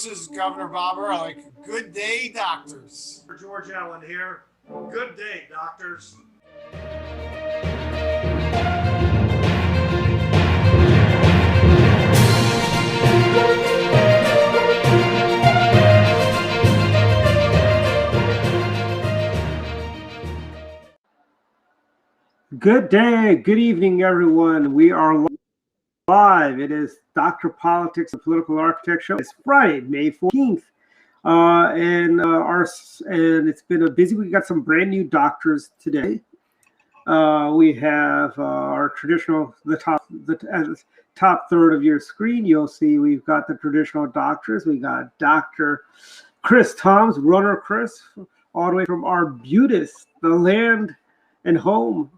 nurses, Governor Bobber, are like, good day, doctors. George Allen here. Good day, doctors. Good day, good evening, everyone. We are live. It is Dr. Politics and Political Architecture. It's Friday, May 14th. And it's been a busy week. We got some brand new doctors today. We have our traditional, the top third of your screen. You'll see we've got the traditional doctors. We got Dr. Chris Toms, runner Chris, all the way from Arbutus, the land and home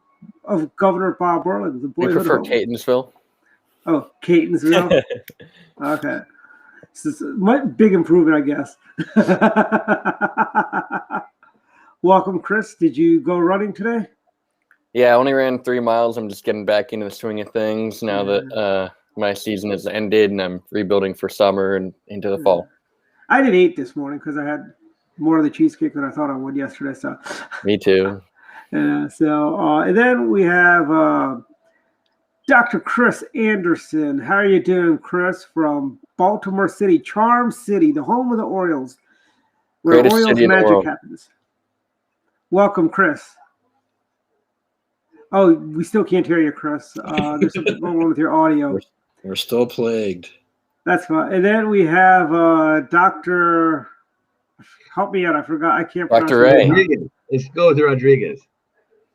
of Governor Bob Berlin. The boyhood I prefer home. Catonsville. Oh, Catonsville. Okay. This is a big improvement, I guess. Welcome, Chris. Did you go running today? Yeah, I only ran 3 miles. I'm just getting back into the swing of things now that my season has ended and I'm rebuilding for summer and into the fall. I did 8 this morning because I had more of the cheesecake than I thought I would yesterday. So. Me too. And then we have Dr. Chris Anderson. How are you doing, Chris? From Baltimore City, Charm City, the home of the Orioles, where Greatest Orioles city in the magic world. happens. Welcome, Chris. Oh, we still can't hear you, Chris. There's something going on with your audio. We're still plagued. That's fine. And then we have Dr. Help me out. I forgot. I can't pronounce Dr. Ray. Rodriguez. Let's go with Rodriguez.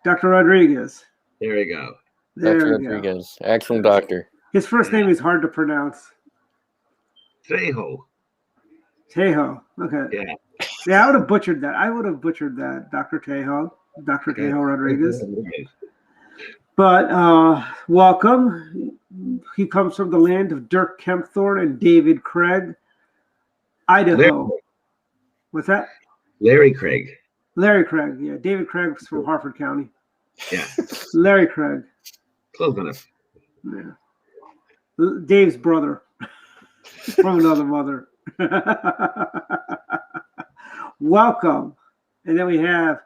Dr. Rodriguez. There we go. There Dr. we go. Rodriguez. Excellent doctor. His first name is hard to pronounce. Trejo. Tejo. Okay. Yeah. Yeah, I would have butchered that. Dr. Tejo. Dr. Tejo Rodriguez. But welcome. He comes from the land of Dirk Kempthorne and David Craig, Idaho. Larry. What's that? Larry Craig. Larry Craig. Yeah, David Craig's from Harford County. Yeah. Larry Craig. Close enough. Yeah. Dave's brother from another mother. Welcome. And then we have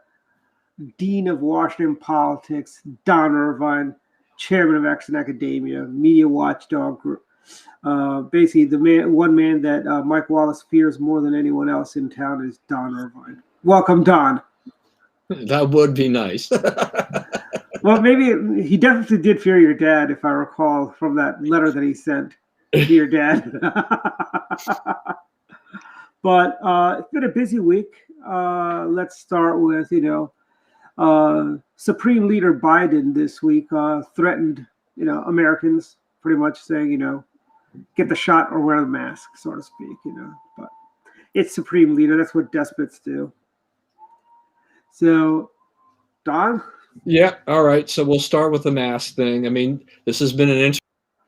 Dean of Washington Politics, Don Irvine, Chairman of Action Academia, Media Watchdog Group. Basically, the one man that Mike Wallace fears more than anyone else in town is Don Irvine. Welcome, Don. That would be nice. Well, maybe he definitely did fear your dad, if I recall from that letter that he sent to your dad. But it's been a busy week. Let's start with, Supreme Leader Biden this week threatened, Americans, pretty much saying, get the shot or wear the mask, so to speak, But it's Supreme Leader. That's what despots do. So, Don? Yeah. All right. So we'll start with the mask thing. I mean, this has been an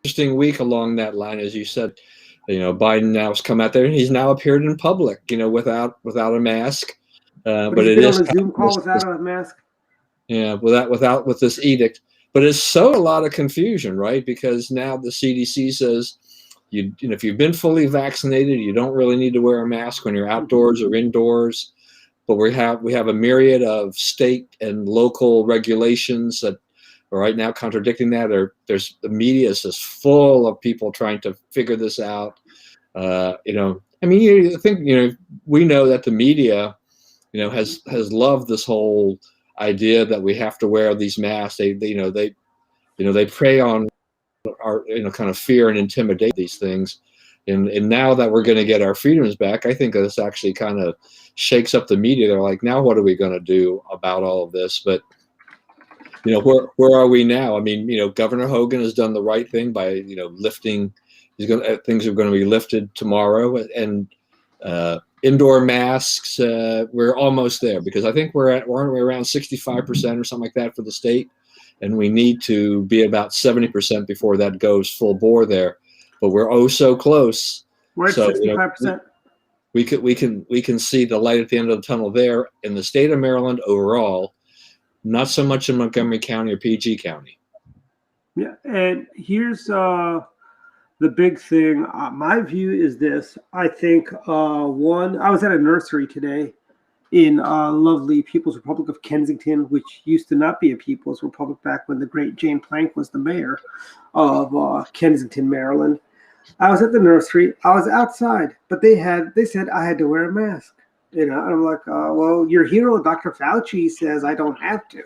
interesting week along that line, as you said. Biden now has come out there and he's now appeared in public, without a mask. But it is on a Zoom call without a mask. Yeah, with this edict. But it's sowed a lot of confusion, right? Because now the CDC says if you've been fully vaccinated, you don't really need to wear a mask when you're outdoors or indoors. But we have a myriad of state and local regulations that are right now contradicting that. The media is just full of people trying to figure this out. We know that the media, has loved this whole idea that we have to wear these masks. They prey on our kind of fear and intimidate these things. And now that we're going to get our freedoms back, I think this actually kind of shakes up the media. They're like, now what are we going to do about all of this? But, where are we now? I mean, Governor Hogan has done the right thing by, lifting. Things are going to be lifted tomorrow. And indoor masks, we're almost there because I think we're around 65% or something like that for the state. And we need to be about 70% before that goes full bore there. But we're oh so close. We're at 65%. We can see the light at the end of the tunnel there in the state of Maryland overall, not so much in Montgomery County or PG County. Yeah, and here's the big thing, my view is this. I think, one, I was at a nursery today in lovely People's Republic of Kensington, which used to not be a People's Republic back when the great Jane Plank was the mayor of Kensington, Maryland. I was at the nursery. I was outside, but they said I had to wear a mask. And I'm like, well, your hero, Dr. Fauci, says I don't have to.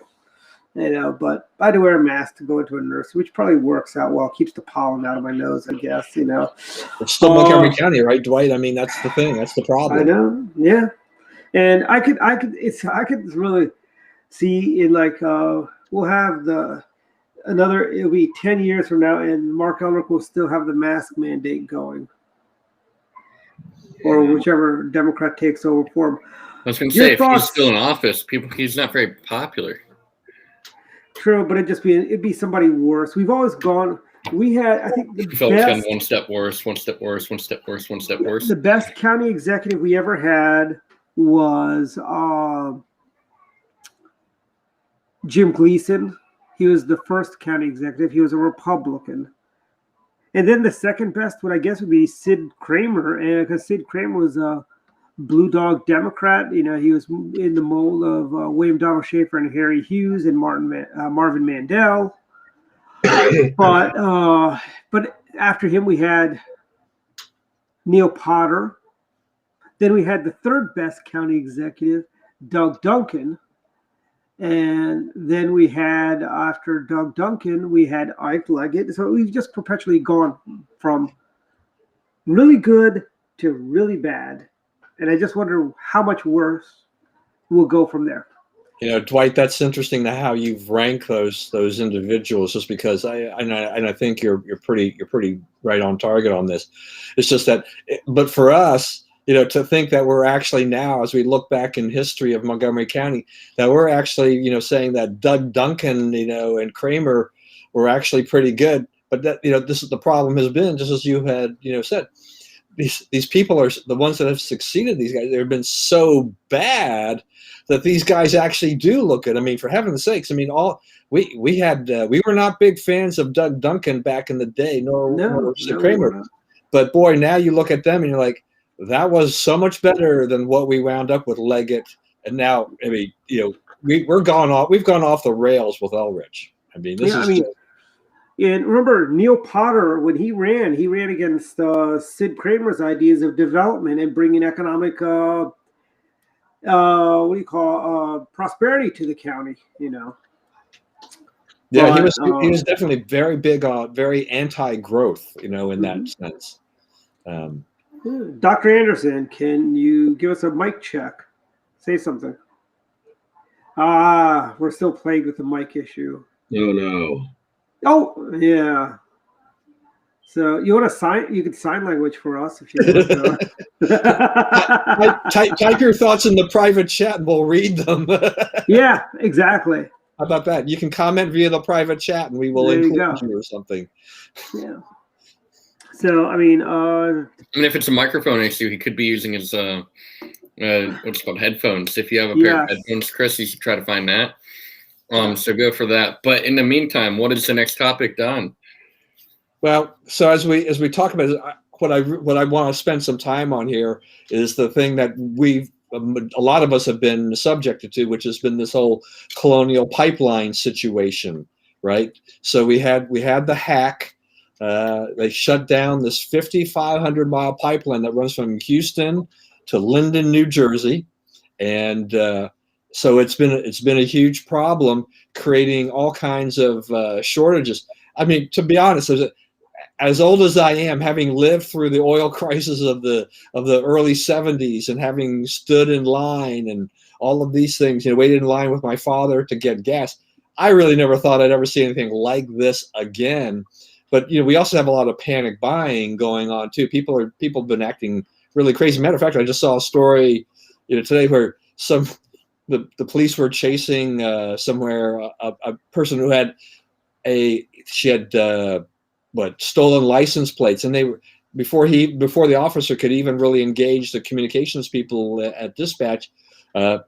But I had to wear a mask to go into a nursery, which probably works out well. Keeps the pollen out of my nose, I guess. It's still Montgomery County, right, Dwight? I mean, that's the thing. That's the problem. I know. Yeah. And I could really see in we'll have it'll be 10 years from now, and Mark Elrick will still have the mask mandate going, or whichever Democrat takes over for him. I was going to say, if he's still in office, he's not very popular. True, but it'd be somebody worse. We've always gone. We had, I think, It's gone one step worse, one step worse, one step worse, one step worse. The best county executive we ever had was Jim Gleason. He was the first county executive. He was a Republican. And then the second best would, I guess, would be Sid Kramer, and because Sid Kramer was a Blue Dog Democrat. He was in the mold of William Donald Schaefer and Harry Hughes and Marvin Mandel. But after him, we had Neil Potter. Then we had the third best county executive, Doug Duncan. And then we had, after Doug Duncan, we had Ike Leggett. So we've just perpetually gone from really good to really bad. And I just wonder how much worse we'll go from there. Dwight, that's interesting how you've ranked those individuals, just because I think you're pretty right on target on this. It's just that, but for us, to think that we're actually now, as we look back in history of Montgomery County, that we're actually, saying that Doug Duncan, and Kramer were actually pretty good. But that, this is the problem has been, just as you had, said, these people are the ones that have succeeded. These guys, they've been so bad that these guys actually do look good. I mean, for heaven's sakes, I mean, we were not big fans of Doug Duncan back in the day, nor Kramer. But boy, now you look at them and you're like, that was so much better than what we wound up with Leggett. And now, I mean, we've gone off the rails with Elrich. I mean, and remember Neil Potter, when he ran against Sid Kramer's ideas of development and bringing economic, prosperity to the county. Yeah, he was definitely very big on, very anti-growth, in that sense. Dr. Anderson, can you give us a mic check? Say something. We're still plagued with the mic issue. No. Oh, yeah. So you want to sign? You can sign language for us if you want to. Type your thoughts in the private chat and we'll read them. Yeah, exactly. How about that? You can comment via the private chat and we will include you or something. Yeah. So I mean, if it's a microphone issue, he could be using his what's called headphones. If you have a pair of headphones, Chris, you should try to find that. So go for that. But in the meantime, what is the next topic, Don? Well, so as we talk about it, what I want to spend some time on here is the thing that a lot of us have been subjected to, which has been this whole Colonial Pipeline situation, right? So we had the hack. They shut down this 5,500-mile pipeline that runs from Houston to Linden, New Jersey, and so it's been a huge problem, creating all kinds of shortages. I mean, to be honest, as old as I am, having lived through the oil crisis of the early 70s and having stood in line and all of these things, waited in line with my father to get gas, I really never thought I'd ever see anything like this again. But we also have a lot of panic buying going on too. People have been acting really crazy. Matter of fact, I just saw a story today where the police were chasing somewhere a person who had stolen license plates, and they were before the officer could even really engage the communications people at dispatch, the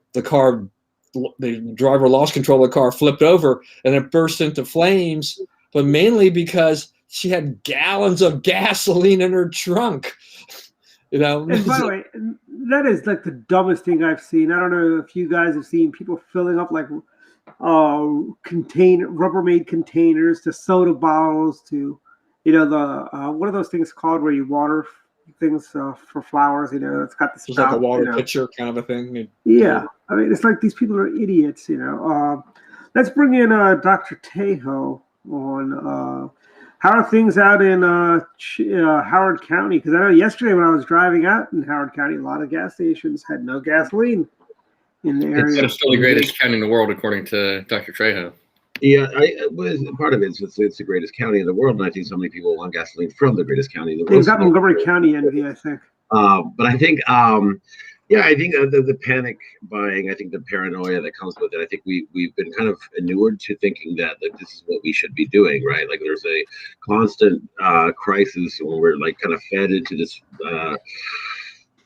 driver lost control of the car, flipped over, and it burst into flames. But mainly because she had gallons of gasoline in her trunk. You know. And by the way, that is like the dumbest thing I've seen. I don't know if you guys have seen people filling up like Rubbermaid containers to soda bottles to, you know, the what are those things called where you water things for flowers? You know, it's got the It's like a water you know. pitcher kind of a thing. Yeah, I mean, it's like these people are idiots. You know. Let's bring in Dr. Tejo on. How are things out in Howard County? Because I know yesterday when I was driving out in Howard County, a lot of gas stations had no gasoline in the area. It's still the greatest county in the world, according to Dr. Trejo. Yeah, part of it is it's the greatest county in the world, and I think so many people want gasoline from the greatest county in the world. They've got Montgomery County envy, I think. But I think, I think the panic buying, I think the paranoia that comes with it, I think we've been kind of inured to thinking that like this is what we should be doing, right? Like there's a constant crisis when we're like kind of fed into this.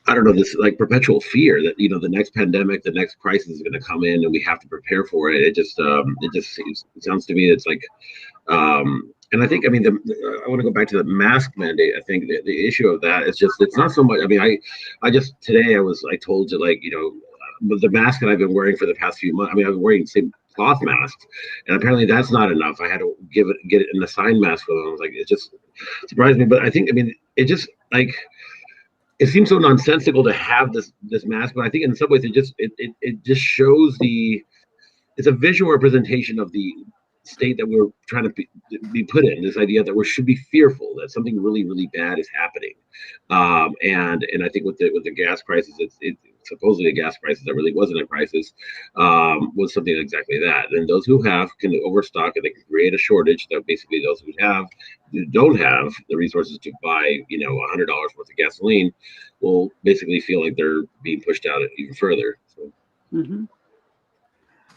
I don't know, this like perpetual fear that, you know, the next pandemic, the next crisis is going to come in and we have to prepare for it. It sounds to me, it's like, and I think, I mean, I want to go back to the mask mandate. I think the issue of that is just, it's not so much, I mean, I just, today I told you like, you know, the mask that I've been wearing for the past few months, I mean, I've been wearing the same cloth masks and apparently that's not enough. I had to get an assigned mask for them. I was like, it just surprised me. But I think, I mean, it just like, it seems so nonsensical to have this mask, but I think in some ways it just shows it's a visual representation of the state that we're trying to be put in. This idea that we should be fearful that something really, really bad is happening, and I think with the gas crisis, it's supposedly a gas crisis that really wasn't a crisis, was something exactly that. And those who have can overstock and they can create a shortage that basically those who don't have the resources to buy, you know, $100 worth of gasoline will basically feel like they're being pushed out even further. So. Mm-hmm.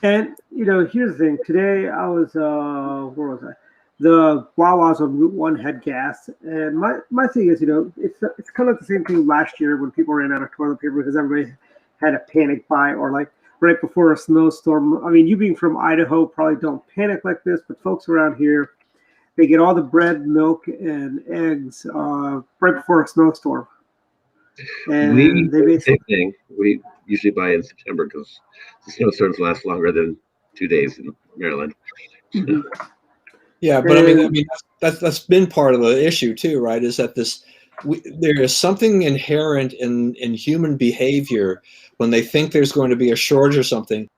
And, you know, here's the thing. Today I was, where was I? The Wawa's on Route 1 had gas. And my thing is, you know, it's kind of the same thing last year when people ran out of toilet paper because everybody had a panic buy, or like right before a snowstorm. I mean, you being from Idaho probably don't panic like this, but folks around here, they get all the bread, milk, and eggs right before a snowstorm. And we usually buy in September because the snowstorms last longer than 2 days in Maryland. Mm-hmm. Yeah, but I mean that's been part of the issue too, right? Is that there is something inherent in human behavior when they think there's going to be a shortage or something,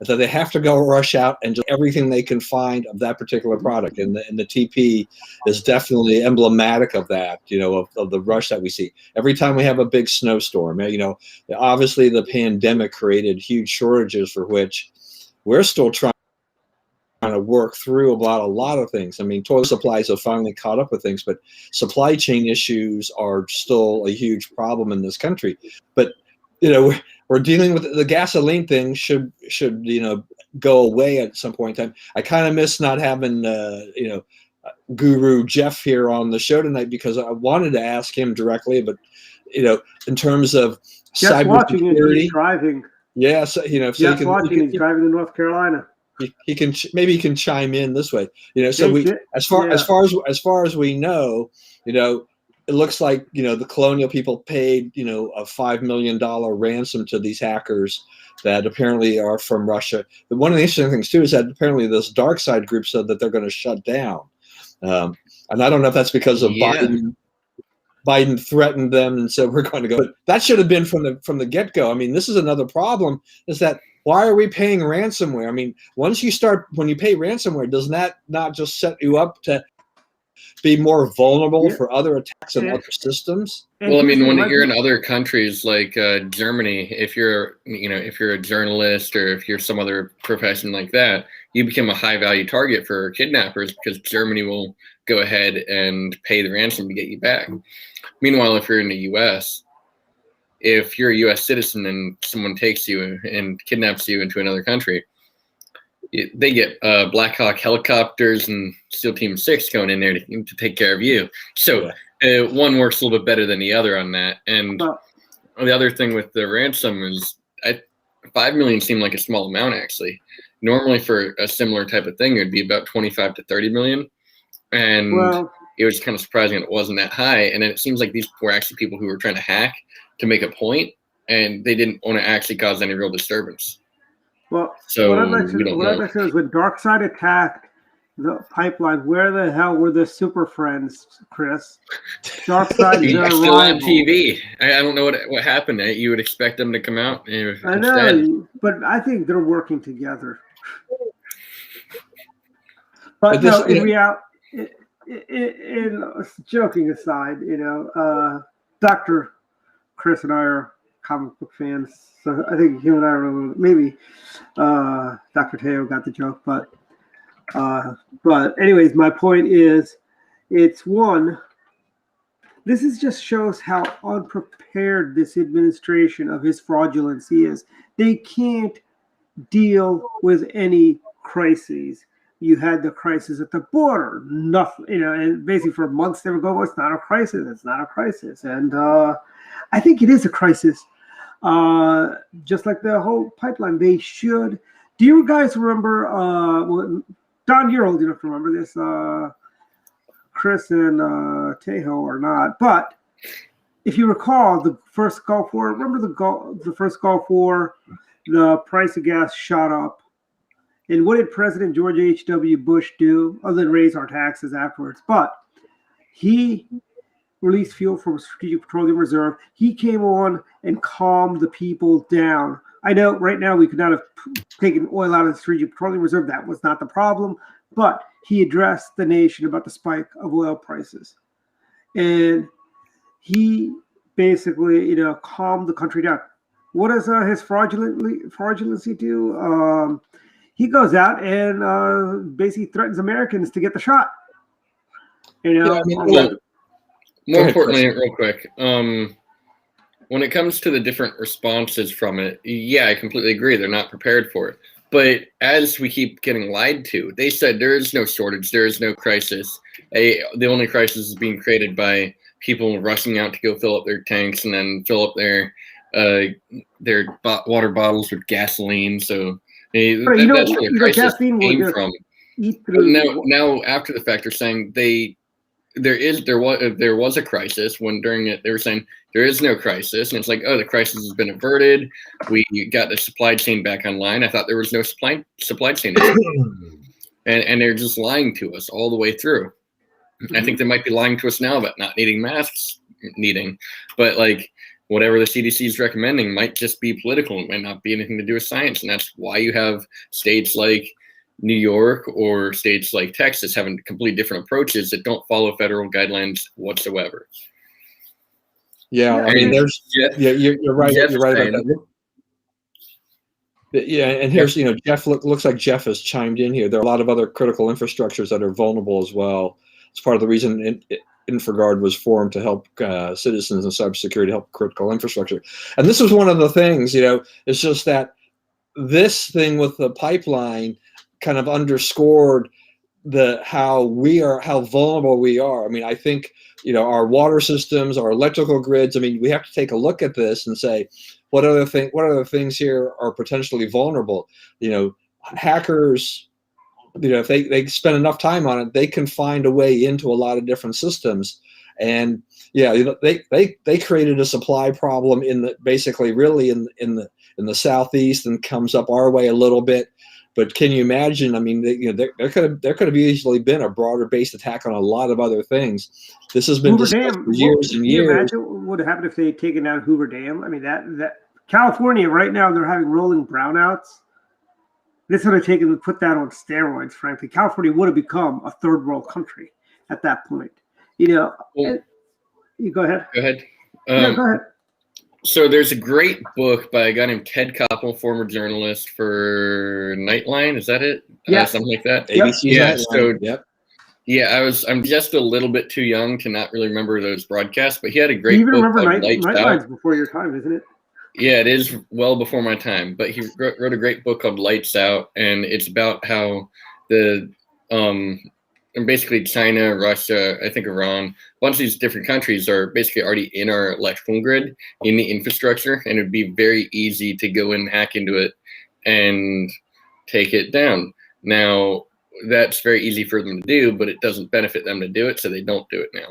that they have to go rush out and do everything they can find of that particular product. And the TP is definitely emblematic of that, you know, of the rush that we see. Every time we have a big snowstorm, you know, obviously the pandemic created huge shortages for which we're still trying to work through about a lot of things. I mean, toilet supplies have finally caught up with things, but supply chain issues are still a huge problem in this country. But, you know, we're dealing with the gasoline thing should, you know, go away at some point in time. I kind of miss not having, you know, Guru Jeff here on the show tonight because I wanted to ask him directly, but, you know, in terms of cybersecurity, he's driving. Yeah, so, you know, so he's driving to North Carolina. He can maybe he can chime in this way, you know. So as far as we know, you know, it looks like, you know, the colonial people paid, you know, a $5 million ransom to these hackers that apparently are from Russia. But one of the interesting things too is that apparently this dark side group said that they're going to shut down, and I don't know if that's because of Biden threatened them and said we're going to go. But that should have been from the get-go. I mean, this is another problem, is that why are we paying ransomware? I mean, when you pay ransomware, doesn't that not just set you up to be more vulnerable for other attacks on other systems? Well, I mean, when you're in other countries like Germany, if you're a journalist or if you're some other profession like that, you become a high value target for kidnappers because Germany will go ahead and pay the ransom to get you back. Meanwhile, if you're in the U.S., if you're a U.S. citizen and someone takes you and kidnaps you into another country, they get Black Hawk helicopters and SEAL Team 6 going in there to take care of you. So one works a little bit better than the other on that. And the other thing with the ransom is $5 million seemed like a small amount, actually. Normally for a similar type of thing, it would be about 25 to 30 million. and Well, it was kind of surprising it wasn't that high. And it seems like these were actually people who were trying to hack to make a point, and they didn't want to actually cause any real disturbance. well, So what I'd like to we don't what know. I'd like to know is when DarkSide attacked the pipeline, where the hell were the Super Friends, Chris? DarkSide is They're their still on rival. TV. I don't know what happened. You would expect them to come out I instead. know, but I think they're working together. But no, in reality, joking aside, Dr. Chris and I are comic book fans, so I think him and I are maybe Dr. Teo got the joke, but anyways, my point is, this just shows how unprepared this administration of his fraudulency is. They can't deal with any crises. You had the crisis at the border, nothing, and basically for months they were going, well, it's not a crisis, it's not a crisis. And I think it is a crisis. Just like the whole pipeline, they should. Do you guys remember, Don, you're old enough to remember this, Chris and Tejo are not, but if you recall the first Gulf War, remember the first Gulf War, the price of gas shot up. And what did President George H.W. Bush do other than raise our taxes afterwards? But he released fuel from Strategic Petroleum Reserve. He came on and calmed the people down. I know right now we could not have taken oil out of the Strategic Petroleum Reserve. That was not the problem. But he addressed the nation about the spike of oil prices. And he basically, calmed the country down. What does his fraudulency do? He goes out and basically threatens Americans to get the shot. More importantly, real quick, when it comes to the different responses from it, yeah, I completely agree. They're not prepared for it. But as we keep getting lied to, they said there is no shortage, there is no crisis. The only crisis is being created by people rushing out to go fill up their tanks and then fill up their water bottles with gasoline. So that's where the crisis came from. Now, after the fact, they're saying there was a crisis when during it they were saying there is no crisis, and it's like, oh, the crisis has been averted. We got the supply chain back online. I thought there was no supply chain, and they're just lying to us all the way through. Mm-hmm. I think they might be lying to us now about not needing masks, but like whatever the CDC is recommending might just be political. It might not be anything to do with science, and that's why you have states like New York or states like Texas having completely different approaches that don't follow federal guidelines whatsoever. Yeah, I mean, you're right. You're right about that. Yeah, and here's, Jeff looks like Jeff has chimed in here. There are a lot of other critical infrastructures that are vulnerable as well. It's part of the reason InfraGard was formed, to help citizens and cybersecurity, help critical infrastructure. And this is one of the things, it's just that this thing with the pipeline kind of underscored how vulnerable we are. I mean, I think, our water systems, our electrical grids, I mean, we have to take a look at this and say, what other things here are potentially vulnerable? Hackers, if they spend enough time on it, they can find a way into a lot of different systems. And they created a supply problem in the southeast, and comes up our way a little bit. But can you imagine? I mean, there could have easily been a broader based attack on a lot of other things. This has been discussed for years and years. Can you imagine what would happen if they had taken down Hoover Dam? I mean, that California right now, they're having rolling brownouts. This would have put that on steroids. Frankly, California would have become a third world country at that point. You go ahead. Go ahead. Go ahead. So there's a great book by a guy named Ted Koppel, former journalist for Nightline. Is that it? Yeah. Something like that. ABC. Yeah. Nightline. So yep. Yeah, I'm just a little bit too young to not really remember those broadcasts, but he had a great book. You even remember Lights Nightline's Out. before your time, isn't it? Yeah, it is well before my time, but he wrote a great book called Lights Out, and it's about how and basically China, Russia, I think Iran, a bunch of these different countries are basically already in our electrical grid, in the infrastructure, and it would be very easy to go and hack into it and take it down. Now, that's very easy for them to do, but it doesn't benefit them to do it, so they don't do it now.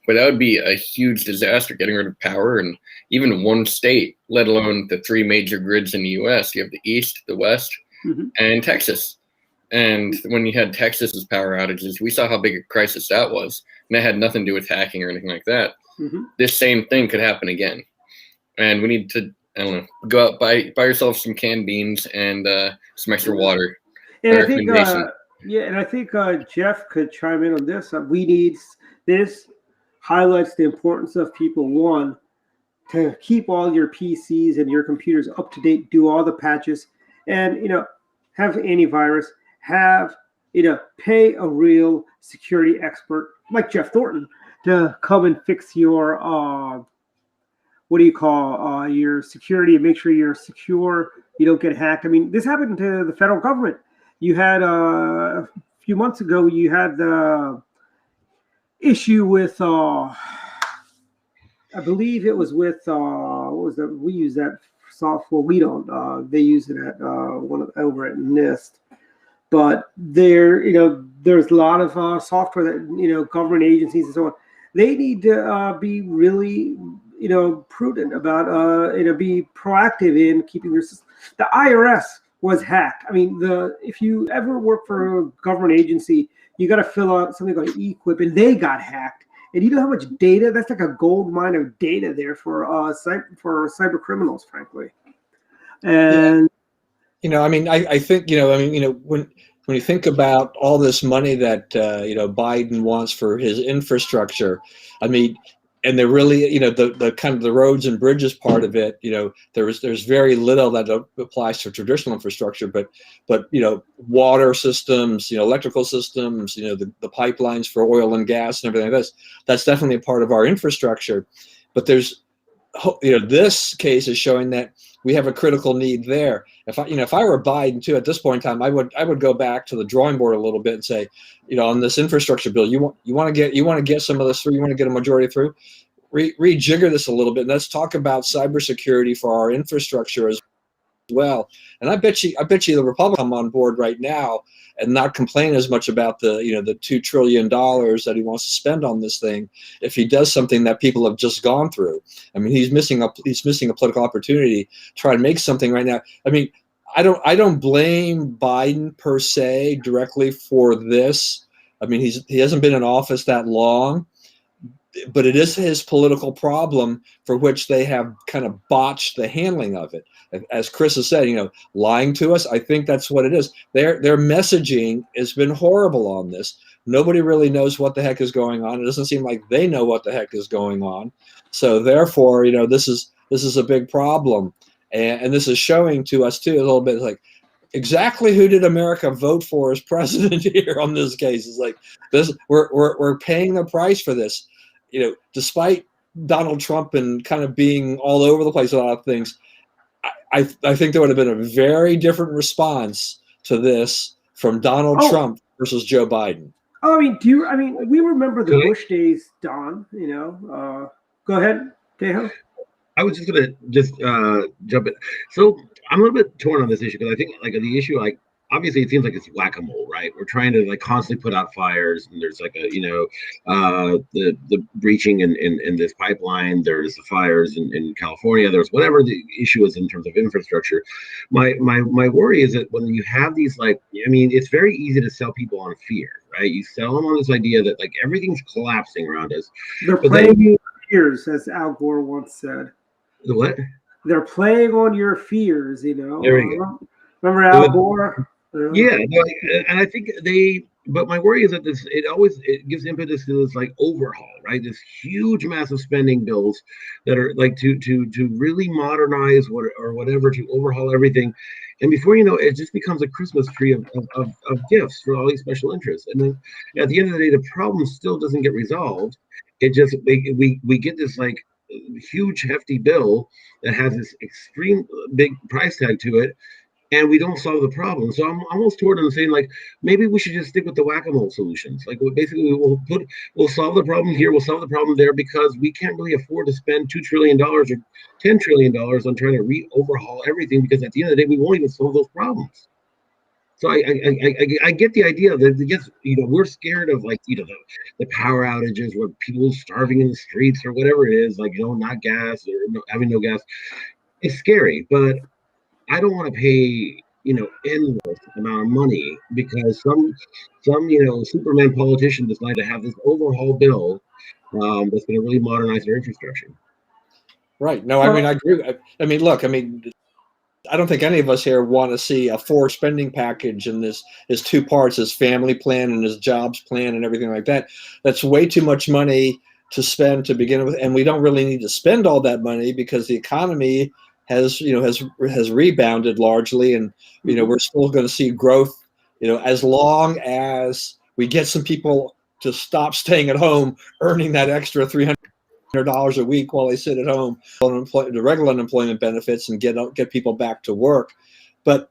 But that would be a huge disaster, getting rid of power in even one state, let alone the three major grids in the U.S. You have the East, the West, and Texas. And when you had Texas's power outages, we saw how big a crisis that was. And that had nothing to do with hacking or anything like that. This same thing could happen again. And we need to, I don't know, go out, buy yourself some canned beans and some extra water. And I think, I think Jeff could chime in on this. We need this highlights the importance of people, one, to keep all your PCs and your computers up to date, do all the patches, and have antivirus, have pay a real security expert like Jeff Thornton to come and fix your your security and make sure you're secure, you don't get hacked. I mean, this happened to the federal government. You had a few months ago, you had the issue with, I believe it was with, what was that? We use that software. We don't. They use it at over at NIST. But there's a lot of software that government agencies and so on. They need to be really prudent about be proactive in keeping your system. The IRS was hacked. I mean, if you ever work for a government agency, you got to fill out something like eQuip, and they got hacked. And you know how much data? That's like a gold mine of data there for cyber criminals, frankly. And I mean, I think when you think about all this money that Biden wants for his infrastructure, I mean, and they're really the kind of the roads and bridges part of it, there's very little that applies to traditional infrastructure, but water systems, electrical systems, the pipelines for oil and gas and everything like this, that's definitely a part of our infrastructure. But there's this case is showing that we have a critical need there. If I were Biden too, at this point in time, I would go back to the drawing board a little bit and say, on this infrastructure bill, you want to get some of this through, you want to get a majority through, rejigger this a little bit. And let's talk about cybersecurity for our infrastructure as well. And I bet you the Republicans come on board right now and not complain as much about the $2 trillion that he wants to spend on this thing if he does something that people have just gone through. I mean, he's missing a political opportunity to try to make something right now. I mean, I don't blame Biden per se directly for this. I mean, he hasn't been in office that long, but it is his political problem for which they have kind of botched the handling of it. As Chris has said, lying to us. I think that's what it is. Their messaging has been horrible on this. Nobody really knows what the heck is going on. It doesn't seem like they know what the heck is going on. So therefore, this is a big problem, and this is showing to us too a little bit like exactly who did America vote for as president here on this case. It's like this. We're paying the price for this. Despite Donald Trump and kind of being all over the place with a lot of things, I think there would have been a very different response to this from Donald Trump versus Joe Biden. Oh, I mean, we remember the Bush days, Don. Go ahead, Tejo. I was just gonna jump in. So I'm a little bit torn on this issue because I think the issue obviously it seems like it's whack-a-mole, right? We're trying to constantly put out fires, and there's the breaching in this pipeline, there's the fires in California, there's whatever the issue is in terms of infrastructure. My worry is that when you have these it's very easy to sell people on fear, right? You sell them on this idea that everything's collapsing around us. They're playing your fears, as Al Gore once said. The what? They're playing on your fears, There we go. Remember Al Gore? Yeah, and I think but my worry is that it gives impetus to this overhaul, right? This huge, massive spending bills that are to really modernize whatever, to overhaul everything, and before you know it, just becomes a Christmas tree of gifts for all these special interests. And then at the end of the day, the problem still doesn't get resolved. It just we get this huge, hefty bill that has this extreme big price tag to it, and we don't solve the problem. So I'm almost toward them saying maybe we should just stick with the whack-a-mole solutions. Basically we'll solve the problem here, we'll solve the problem there, because we can't really afford to spend $2 trillion or $10 trillion on trying to overhaul everything, because at the end of the day we won't even solve those problems. So I get the idea that yes, we're scared of like the power outages where people starving in the streets or whatever it is, like not gas or having no gas. It's scary, but I don't want to pay endless amount of money because some Superman politician decided to have this overhaul bill that's going to really modernize their infrastructure. Right. No, I mean, I agree. I mean, look, I mean, I don't think any of us here want to see a forced spending package in this his two parts, his family plan and his jobs plan and everything like that. That's way too much money to spend to begin with, and we don't really need to spend all that money because the economy has rebounded largely, and we're still going to see growth. As long as we get some people to stop staying at home, earning that extra $300 a week while they sit at home on the regular unemployment benefits and get people back to work. But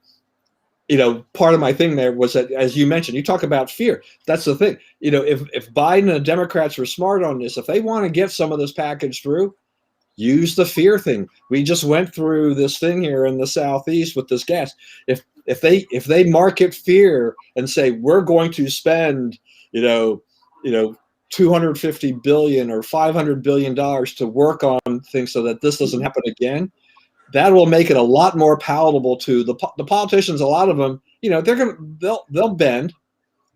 part of my thing there was that, as you mentioned, you talk about fear. That's the thing. If Biden and the Democrats were smart on this, if they want to get some of this package through, use the fear thing. We just went through this thing here in the Southeast with this gas. If they market fear and say we're going to spend 250 billion or $500 billion to work on things so that this doesn't happen again, that will make it a lot more palatable to the politicians. A lot of them, they'll bend.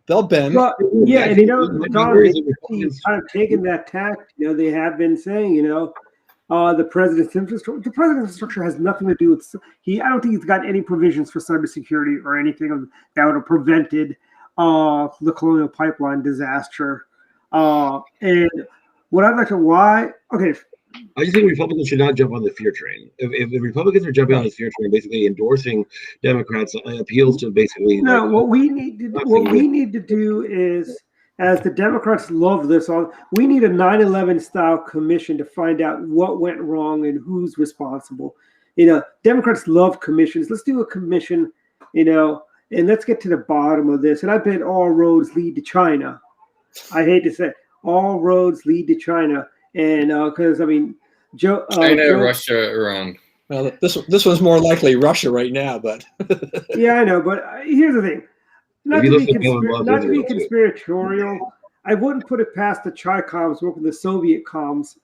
They'll bend. Well, yeah, and Don, he's kind of taken that tact. They have been saying, the president's infrastructure has nothing to do with. I don't think he's got any provisions for cybersecurity or anything that would have prevented the Colonial Pipeline disaster. And what I'd like to okay. I just think Republicans should not jump on the fear train. If the Republicans are jumping on the fear train, basically endorsing Democrats' appeals to basically what we need to do is, as the Democrats love this, we need a 9/11 style commission to find out what went wrong and who's responsible. Democrats love commissions. Let's do a commission, and let's get to the bottom of this. And I bet all roads lead to China. I hate to say it, all roads lead to China. And because China, Russia, Iran. Well, this one's more likely Russia right now, but yeah, I know. But here's the thing: not to be conspiratorial, I wouldn't put it past the Chi-coms working the Soviet comms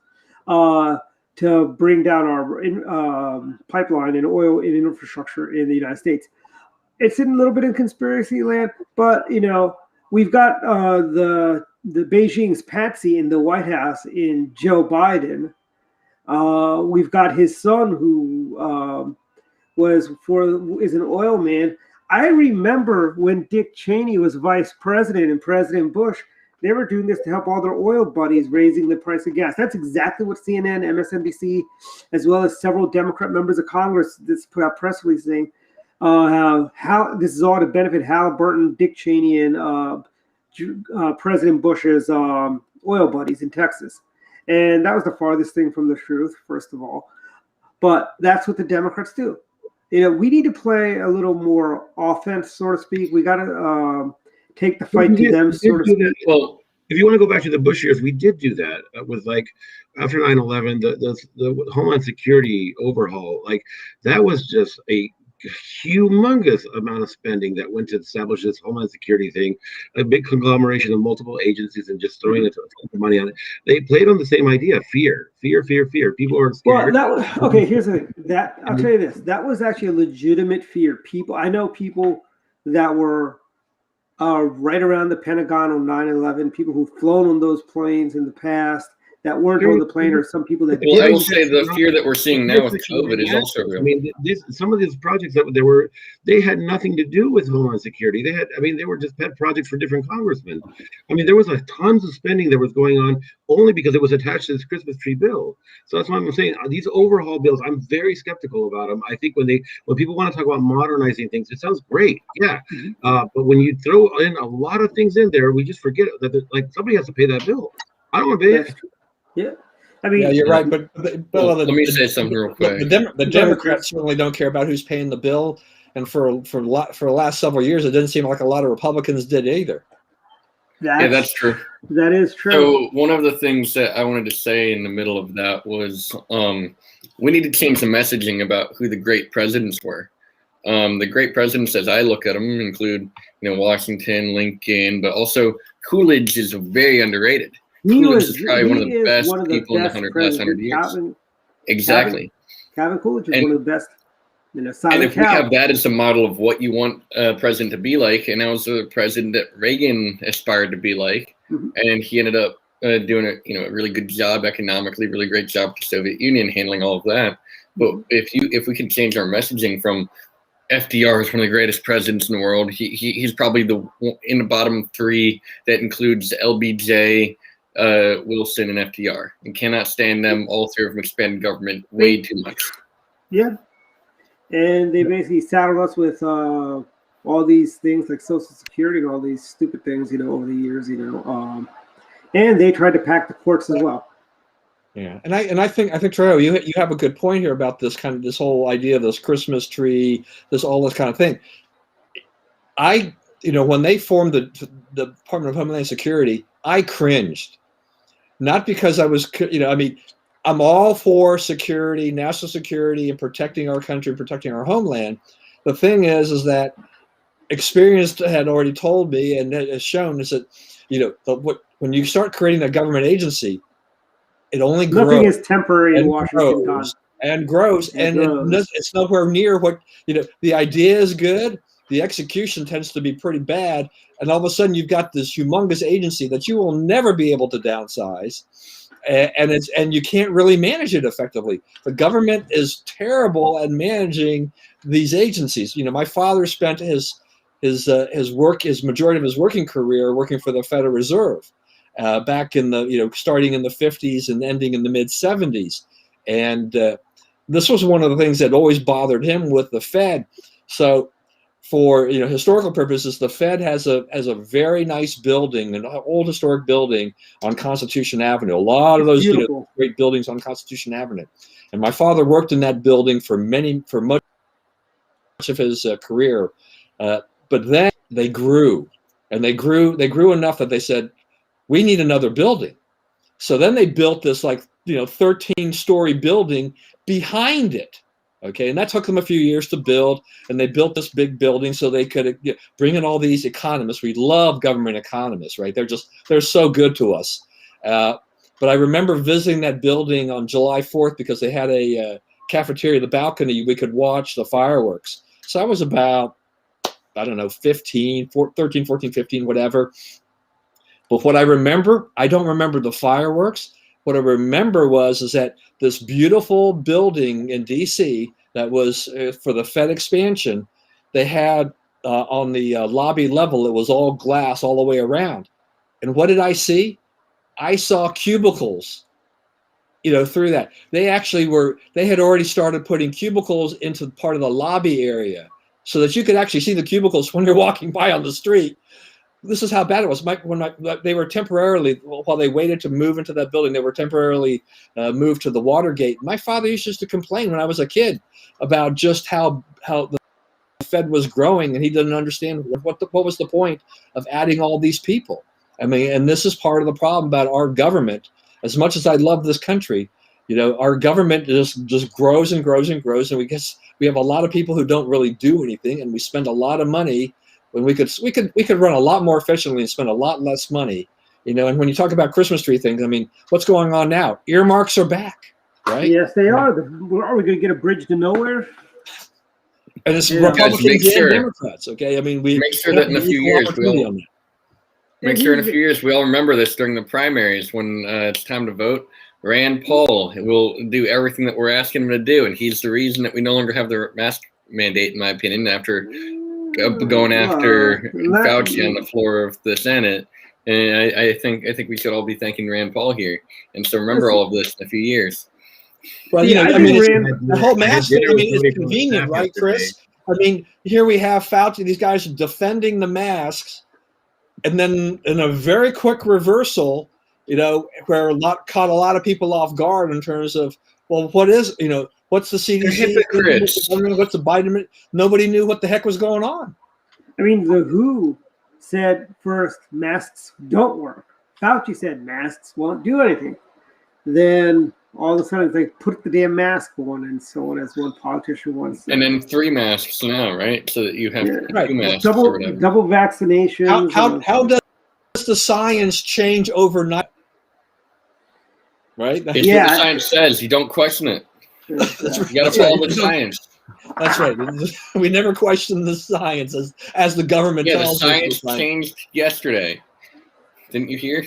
to bring down our pipeline and oil and infrastructure in the United States. It's in a little bit in conspiracy land, but we've got the Beijing's patsy in the White House in Joe Biden. We've got his son who is an oil man. I remember when Dick Cheney was vice president and President Bush, they were doing this to help all their oil buddies, raising the price of gas. That's exactly what CNN, MSNBC, as well as several Democrat members of Congress put out press releases saying how this is all to benefit Halliburton, Dick Cheney, and President Bush's oil buddies in Texas. And that was the farthest thing from the truth, first of all. But that's what the Democrats do. We need to play a little more offense, so to speak. We got to take the fight to them, so to speak. Well, if you want to go back to the Bush years, we did do that with after 9/11, the Homeland Security overhaul. That was just a humongous amount of spending that went to establish this Homeland Security thing, a big conglomeration of multiple agencies, and just throwing a ton of money on it. They played on the same idea: fear. People are scared. Well, okay. Here's the thing. I'll tell you this: that was actually a legitimate fear. I know people that were right around the Pentagon on 9/11. People who've flown on those planes in the past. That weren't on the plane, or some people that. Well, I would say the fear that we're seeing now with COVID is also real. I mean, some of these projects they had nothing to do with Homeland Security. They were just pet projects for different congressmen. I mean, there was tons of spending that was going on only because it was attached to this Christmas tree bill. So that's why I'm saying these overhaul bills, I'm very skeptical about them. I think when people want to talk about modernizing things, it sounds great, yeah. But when you throw in a lot of things in there, we just forget that somebody has to pay that bill. I don't want to pay it. Yeah, I mean, yeah, you're right. But let me say something real quick. The Democrats certainly don't care about who's paying the bill, and for the last several years, it didn't seem like a lot of Republicans did either. That's true. That is true. So one of the things that I wanted to say in the middle of that was we need to change the messaging about who the great presidents were. The great presidents, as I look at them, include Washington, Lincoln, but also Coolidge is very underrated. Coolidge is probably one of the best people in the last 100 years. Exactly. Calvin Coolidge is one of the best. And if we have that as a model of what you want a president to be like, and that was the president that Reagan aspired to be like, and he ended up doing a really good job economically, really great job with the Soviet Union, handling all of that. But if we can change our messaging from FDR is one of the greatest presidents in the world, he's probably in the bottom three that includes LBJ, Wilson, and FDR. You cannot stand them. All three of them expanded government way too much. Yeah. And they basically saddled us with all these things like Social Security and all these stupid things, over the years, and they tried to pack the courts as well. Yeah, and I think Trejo, you have a good point here about this whole idea of this Christmas tree, all this kind of thing. When they formed the Department of Homeland Security, I cringed, not because I was, I'm all for security, national security, and protecting our country, protecting our homeland. The thing is that experience had already told me and has shown is that, when you start creating a government agency, it only grows. Nothing is temporary in Washington. Grows, and it's nowhere near what, the idea is good. The execution tends to be pretty bad. And all of a sudden you've got this humongous agency that you will never be able to downsize. And you can't really manage it effectively. The government is terrible at managing these agencies. My father spent his majority of his working career working for the Federal Reserve, back in the starting in the 50s and ending in the mid 70s, and this was one of the things that always bothered him with the Fed. So, for historical purposes, the Fed has a very nice building, an old historic building on Constitution Avenue. A lot of those great buildings on Constitution Avenue, and my father worked in that building for much of his career. But then they grew, and they grew enough that they said, we need another building. So then they built this 13-story building behind it. Okay, and that took them a few years to build, and they built this big building so they could bring in all these economists. We love government economists, right? They're so good to us. But I remember visiting that building on July 4th because they had a cafeteria, the balcony, we could watch the fireworks. So I was about, 13, 14, 15, whatever. But what I remember, I don't remember the fireworks. What I remember is that this beautiful building in D.C. that was for the Fed expansion, they had on the lobby level, it was all glass all the way around. And what did I see? I saw cubicles, through that. They had already started putting cubicles into part of the lobby area so that you could actually see the cubicles when you're walking by on the street. This is how bad it was. They were temporarily, while they waited to move into that building, they were temporarily moved to the Watergate. My father used to complain when I was a kid about just how the Fed was growing, and he didn't understand what was the point of adding all these people. And this is part of the problem about our government. As much as I love this country, our government just grows and grows and grows, and we have a lot of people who don't really do anything, and we spend a lot of money when we could run a lot more efficiently and spend a lot less money. And when you talk about Christmas tree things, what's going on now? Earmarks are back, right? Yes, they are. Are we going to get a bridge to nowhere? And it's Republicans and Democrats. Okay, we make sure that in a few years we all remember this during the primaries when it's time to vote. Rand Paul will do everything that we're asking him to do, and he's the reason that we no longer have the mask mandate, in my opinion, after going after Fauci on the floor of the Senate. And I think we should all be thanking Rand Paul here. And so remember all of this in a few years. Well, the whole mask thing, it's convenient, right, Chris? Here we have Fauci, these guys defending the masks, and then in a very quick reversal, where caught a lot of people off guard in terms of, well, what's the CDC? What's the Biden? Nobody knew what the heck was going on. The WHO said first masks don't work. Fauci said masks won't do anything. Then all of a sudden it's like put the damn mask on and so on, as one politician once said. And then 3 masks now, right? So that you have Yeah. 2 masks or whatever. Double vaccinations. How does the science change overnight? Right? It's what the science says. You don't question it. That's You got to follow the science. That's right. We never question the science as the government tells us. Yeah, the science changed yesterday. Didn't you hear?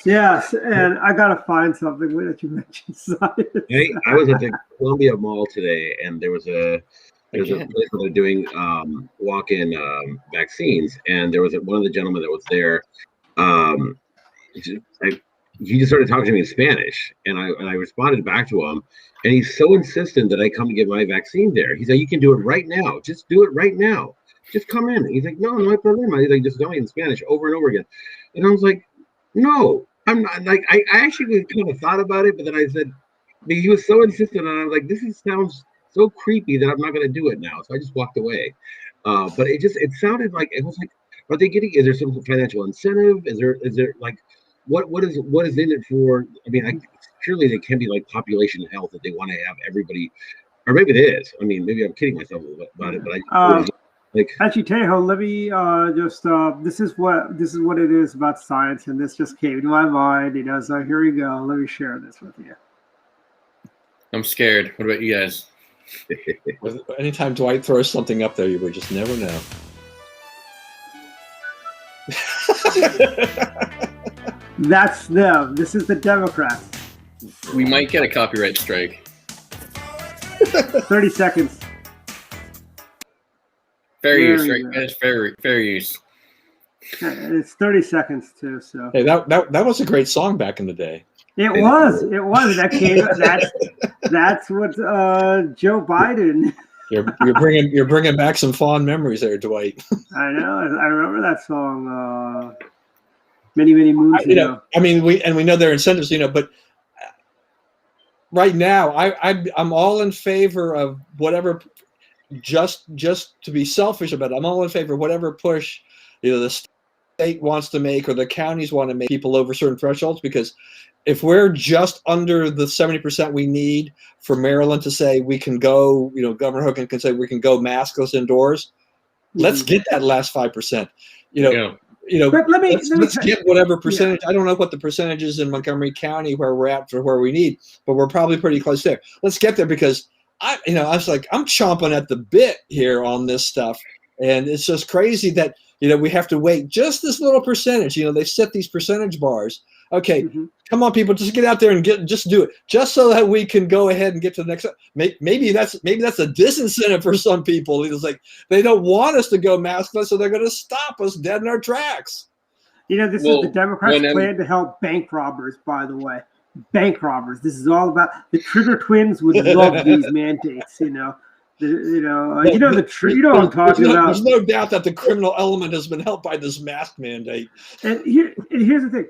Yes, and I gotta find something that you mentioned science. Hey, I was at the Columbia Mall today, and there's a place where they're doing walk-in vaccines, and there was one of the gentlemen that was there. He just started talking to me in Spanish, and I responded back to him, and he's so insistent that I come to get my vaccine there. He's like, "You can do it right now. Just do it right now. Just come in." He's like, "No, no problem." He's like, just tell me in Spanish over and over again. And I was like, "No, I'm not." Like, I actually kind of thought about it, but then I said, he was so insistent, and I was like, this sounds so creepy that I'm not going to do it now. So I just walked away. But it sounded like, it was like, are they getting? Is there some financial incentive? Is there like, what is in it for? I mean, surely there can be like population health that they want to have everybody, or maybe it is. I mean, maybe I'm kidding myself about it, but actually, Tejo, let me just this is what it is about science, and this just came to my mind. So here we go. Let me share this with you. I'm scared. What about you guys? Anytime Dwight throws something up there, you would just never know. That's them. This is the Democrats. We might get a copyright strike. 30 seconds. Fair use, right? It's fair use. It's 30 seconds too. So hey, that was a great song back in the day. It was. That came. That's what Joe Biden. You're bringing back some fond memories there, Dwight. I know. I remember that song many moons ago. I mean, we know there are incentives, but right now I'm all in favor of whatever. Just to be selfish about it, I'm all in favor of whatever push the state wants to make or the counties want to make people over certain thresholds, because if we're just under the 70% we need for Maryland to say we can go, Governor Hogan can say we can go maskless indoors, let's get that last 5%. But let's get whatever percentage. I don't know what the percentage is in Montgomery County where we're at for where we need, but we're probably pretty close there. Let's get there, because I was like, I'm chomping at the bit here on this stuff. And it's just crazy that, we have to wait just this little percentage. They've set these percentage bars. Okay, come on, people, just get out there and just do it, just so that we can go ahead and get to the next. Maybe that's a disincentive for some people. It's like they don't want us to go maskless, so they're going to stop us dead in our tracks. This is the Democrats' plan to help bank robbers. By the way, bank robbers. This is all about the Trigger Twins would love these mandates. You know what I'm talking about. There's no doubt that the criminal element has been helped by this mask mandate. And here's the thing.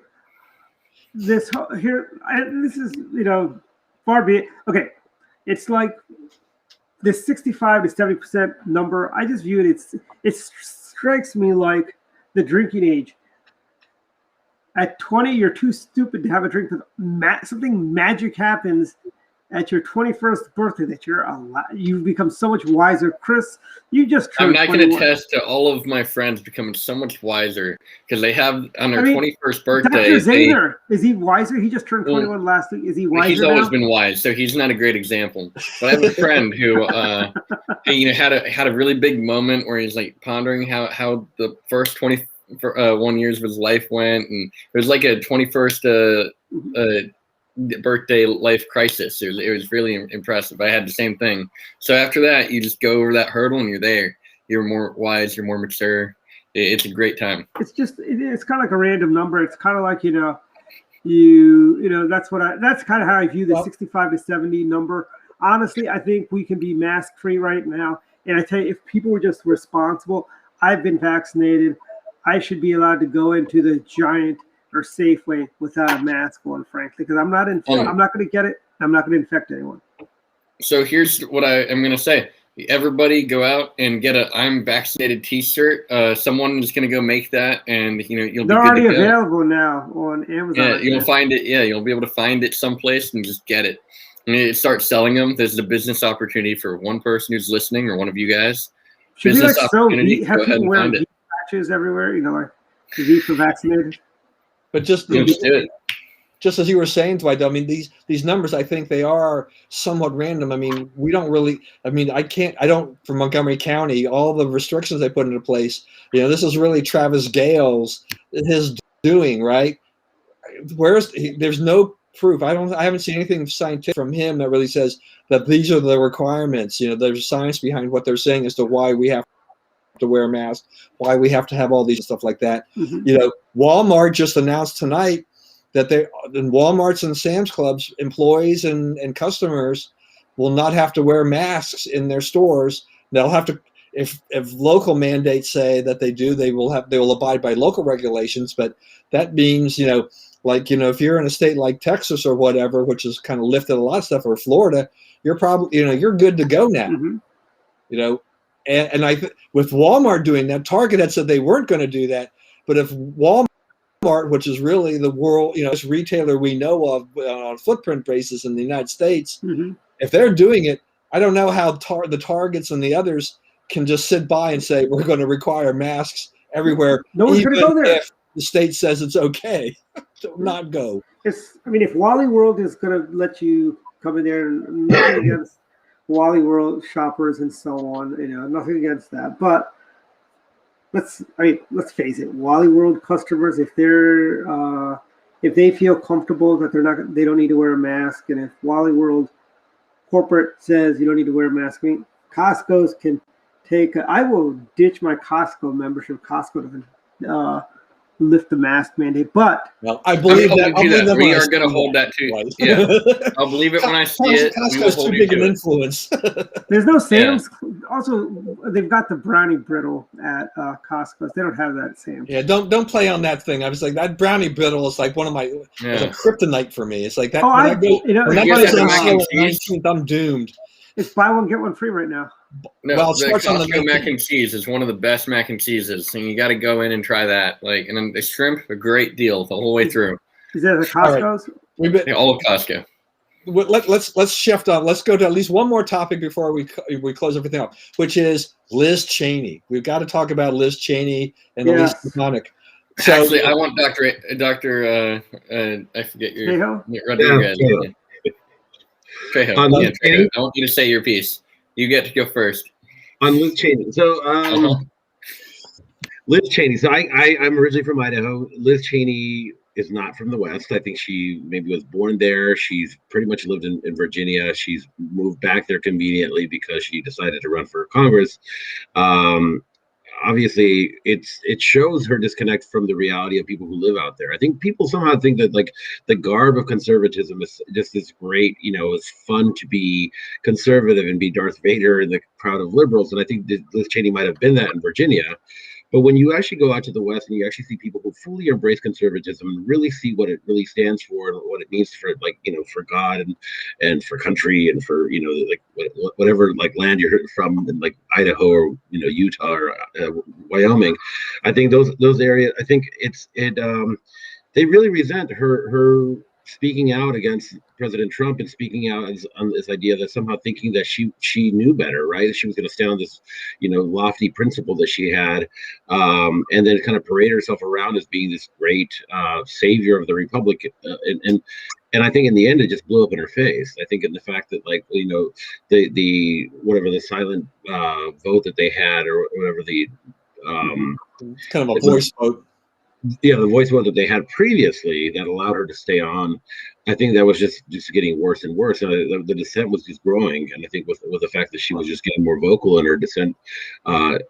This is far be it. Okay, it's like this 65 to 70% number. I just view it strikes me like the drinking age. At 20, you're too stupid to have a drink. Something magic happens at your 21st birthday that you've become so much wiser. Chris, you just turned 21. I'm not going to attest to all of my friends becoming so much wiser because they have on their 21st birthday. Dr. Zayner, is he wiser? He just turned 21 last week. Is he wiser? He's always been wise, so he's not a great example. But I have a friend who, had a really big moment where he's like pondering how the first 21 years of his life went, and it was like a 21st birthday life crisis. It was really impressive. I had the same thing. So after that, you just go over that hurdle and you're there. You're more wise. You're more mature. It's a great time. It's just it's kind of like a random number. It's kind of like that's kind of how I view the 65 to 70 number. Honestly, I think we can be mask free right now. And I tell you, if people were just responsible, I've been vaccinated. I should be allowed to go into the Giant or Safeway without a mask on, frankly, because I'm not going to get it. I'm not going to infect anyone. So here's what I am going to say. everybody go out and get a "I'm vaccinated" T-shirt. Someone is going to go make that, and you'll be good They're already to go. available now on Amazon. Yeah, you'll find it. Yeah, you'll be able to find it someplace and just get it. And start selling them. There's a business opportunity for one person who's listening, or one of you guys. Should we Business like so opportunity. have Go ahead people and wearing find it. V patches everywhere? You know, like the V for vaccinated. But just Just do it. just as you were saying, Dwight, I mean, these numbers, I think they are somewhat random. I mean, we don't really, I mean, I don't, for Montgomery County, all the restrictions they put into place, this is really Travis Gale's, his doing, right? There's no proof. I haven't seen anything scientific from him that really says that these are the requirements. There's science behind what they're saying as to why we have to wear a mask, why we have to have all these stuff like that. Mm-hmm. Walmart just announced tonight that in Walmart's and Sam's Club's employees and customers will not have to wear masks in their stores. They'll have to, if local mandates say that they do, they will abide by local regulations. But that means, if you're in a state like Texas or whatever, which has kind of lifted a lot of stuff, or Florida, you're probably, you're good to go now. Mm-hmm. And with Walmart doing that, Target had said they weren't going to do that. But if Walmart, which is really the world, this retailer we know of on a footprint basis in the United States, Mm-hmm. if they're doing it, I don't know how the Targets and the others can just sit by and say we're going to require masks everywhere. No one's going to go there. If the state says it's okay to not go. If Wally World is going to let you come in there, nothing against Wally World shoppers and so on, nothing against that. But let's face it, Wally World customers, if they feel comfortable that they don't need to wear a mask, and if Wally World corporate says you don't need to wear a mask, I mean, Costco's can take. I will ditch my Costco membership. Costco doesn't lift the mask mandate, but I believe that. We are going to hold that too. Yeah, I'll believe it when I see it. Costco's too big an influence. There's no Sam's. Yeah. Also, they've got the brownie brittle at Costco's. They don't have that Sam's. Yeah, don't play on that thing. I was like, that brownie brittle is like one of my kryptonite for me. It's like that. I'm doomed. It's buy one get one free right now. No, the Costco mac and cheese is one of the best mac and cheeses, and you got to go in and try that. And then the shrimp, a great deal the whole way through. Is that the Costco's? All of Costco. Let's shift on. Let's go to at least one more topic before we close everything up, which is Liz Cheney. We've got to talk about Liz Cheney and Elise Stefanik. So, actually, I want Dr. I forget your Trejo. Trejo. I want you to say your piece. You get to go first. On Liz Cheney. So, Liz Cheney. So I'm originally from Idaho. Liz Cheney is not from the West. I think she maybe was born there. She's pretty much lived in Virginia. She's moved back there conveniently because she decided to run for Congress. Obviously, it shows her disconnect from the reality of people who live out there. I think people somehow think that like the garb of conservatism is just this great, it's fun to be conservative and be Darth Vader in the crowd of liberals. And I think Liz Cheney might have been that in Virginia. But when you actually go out to the West and you actually see people who fully embrace conservatism and really see what it really stands for and what it means for, for God and for country and for, whatever land you're from in Idaho or, Utah or Wyoming, I think those areas, I think they really resent her speaking out against President Trump and speaking out on this idea that somehow thinking that she knew better, right? She was going to stand on this, lofty principle that she had, and then kind of parade herself around as being this great savior of the republic. And I think in the end, it just blew up in her face. I think in the fact that the whatever the silent vote that they had or whatever the kind of a voice vote. Yeah, the voice vote that they had previously that allowed her to stay on, I think that was just getting worse and worse. And the dissent was just growing. And I think with the fact that she was just getting more vocal in her dissent, the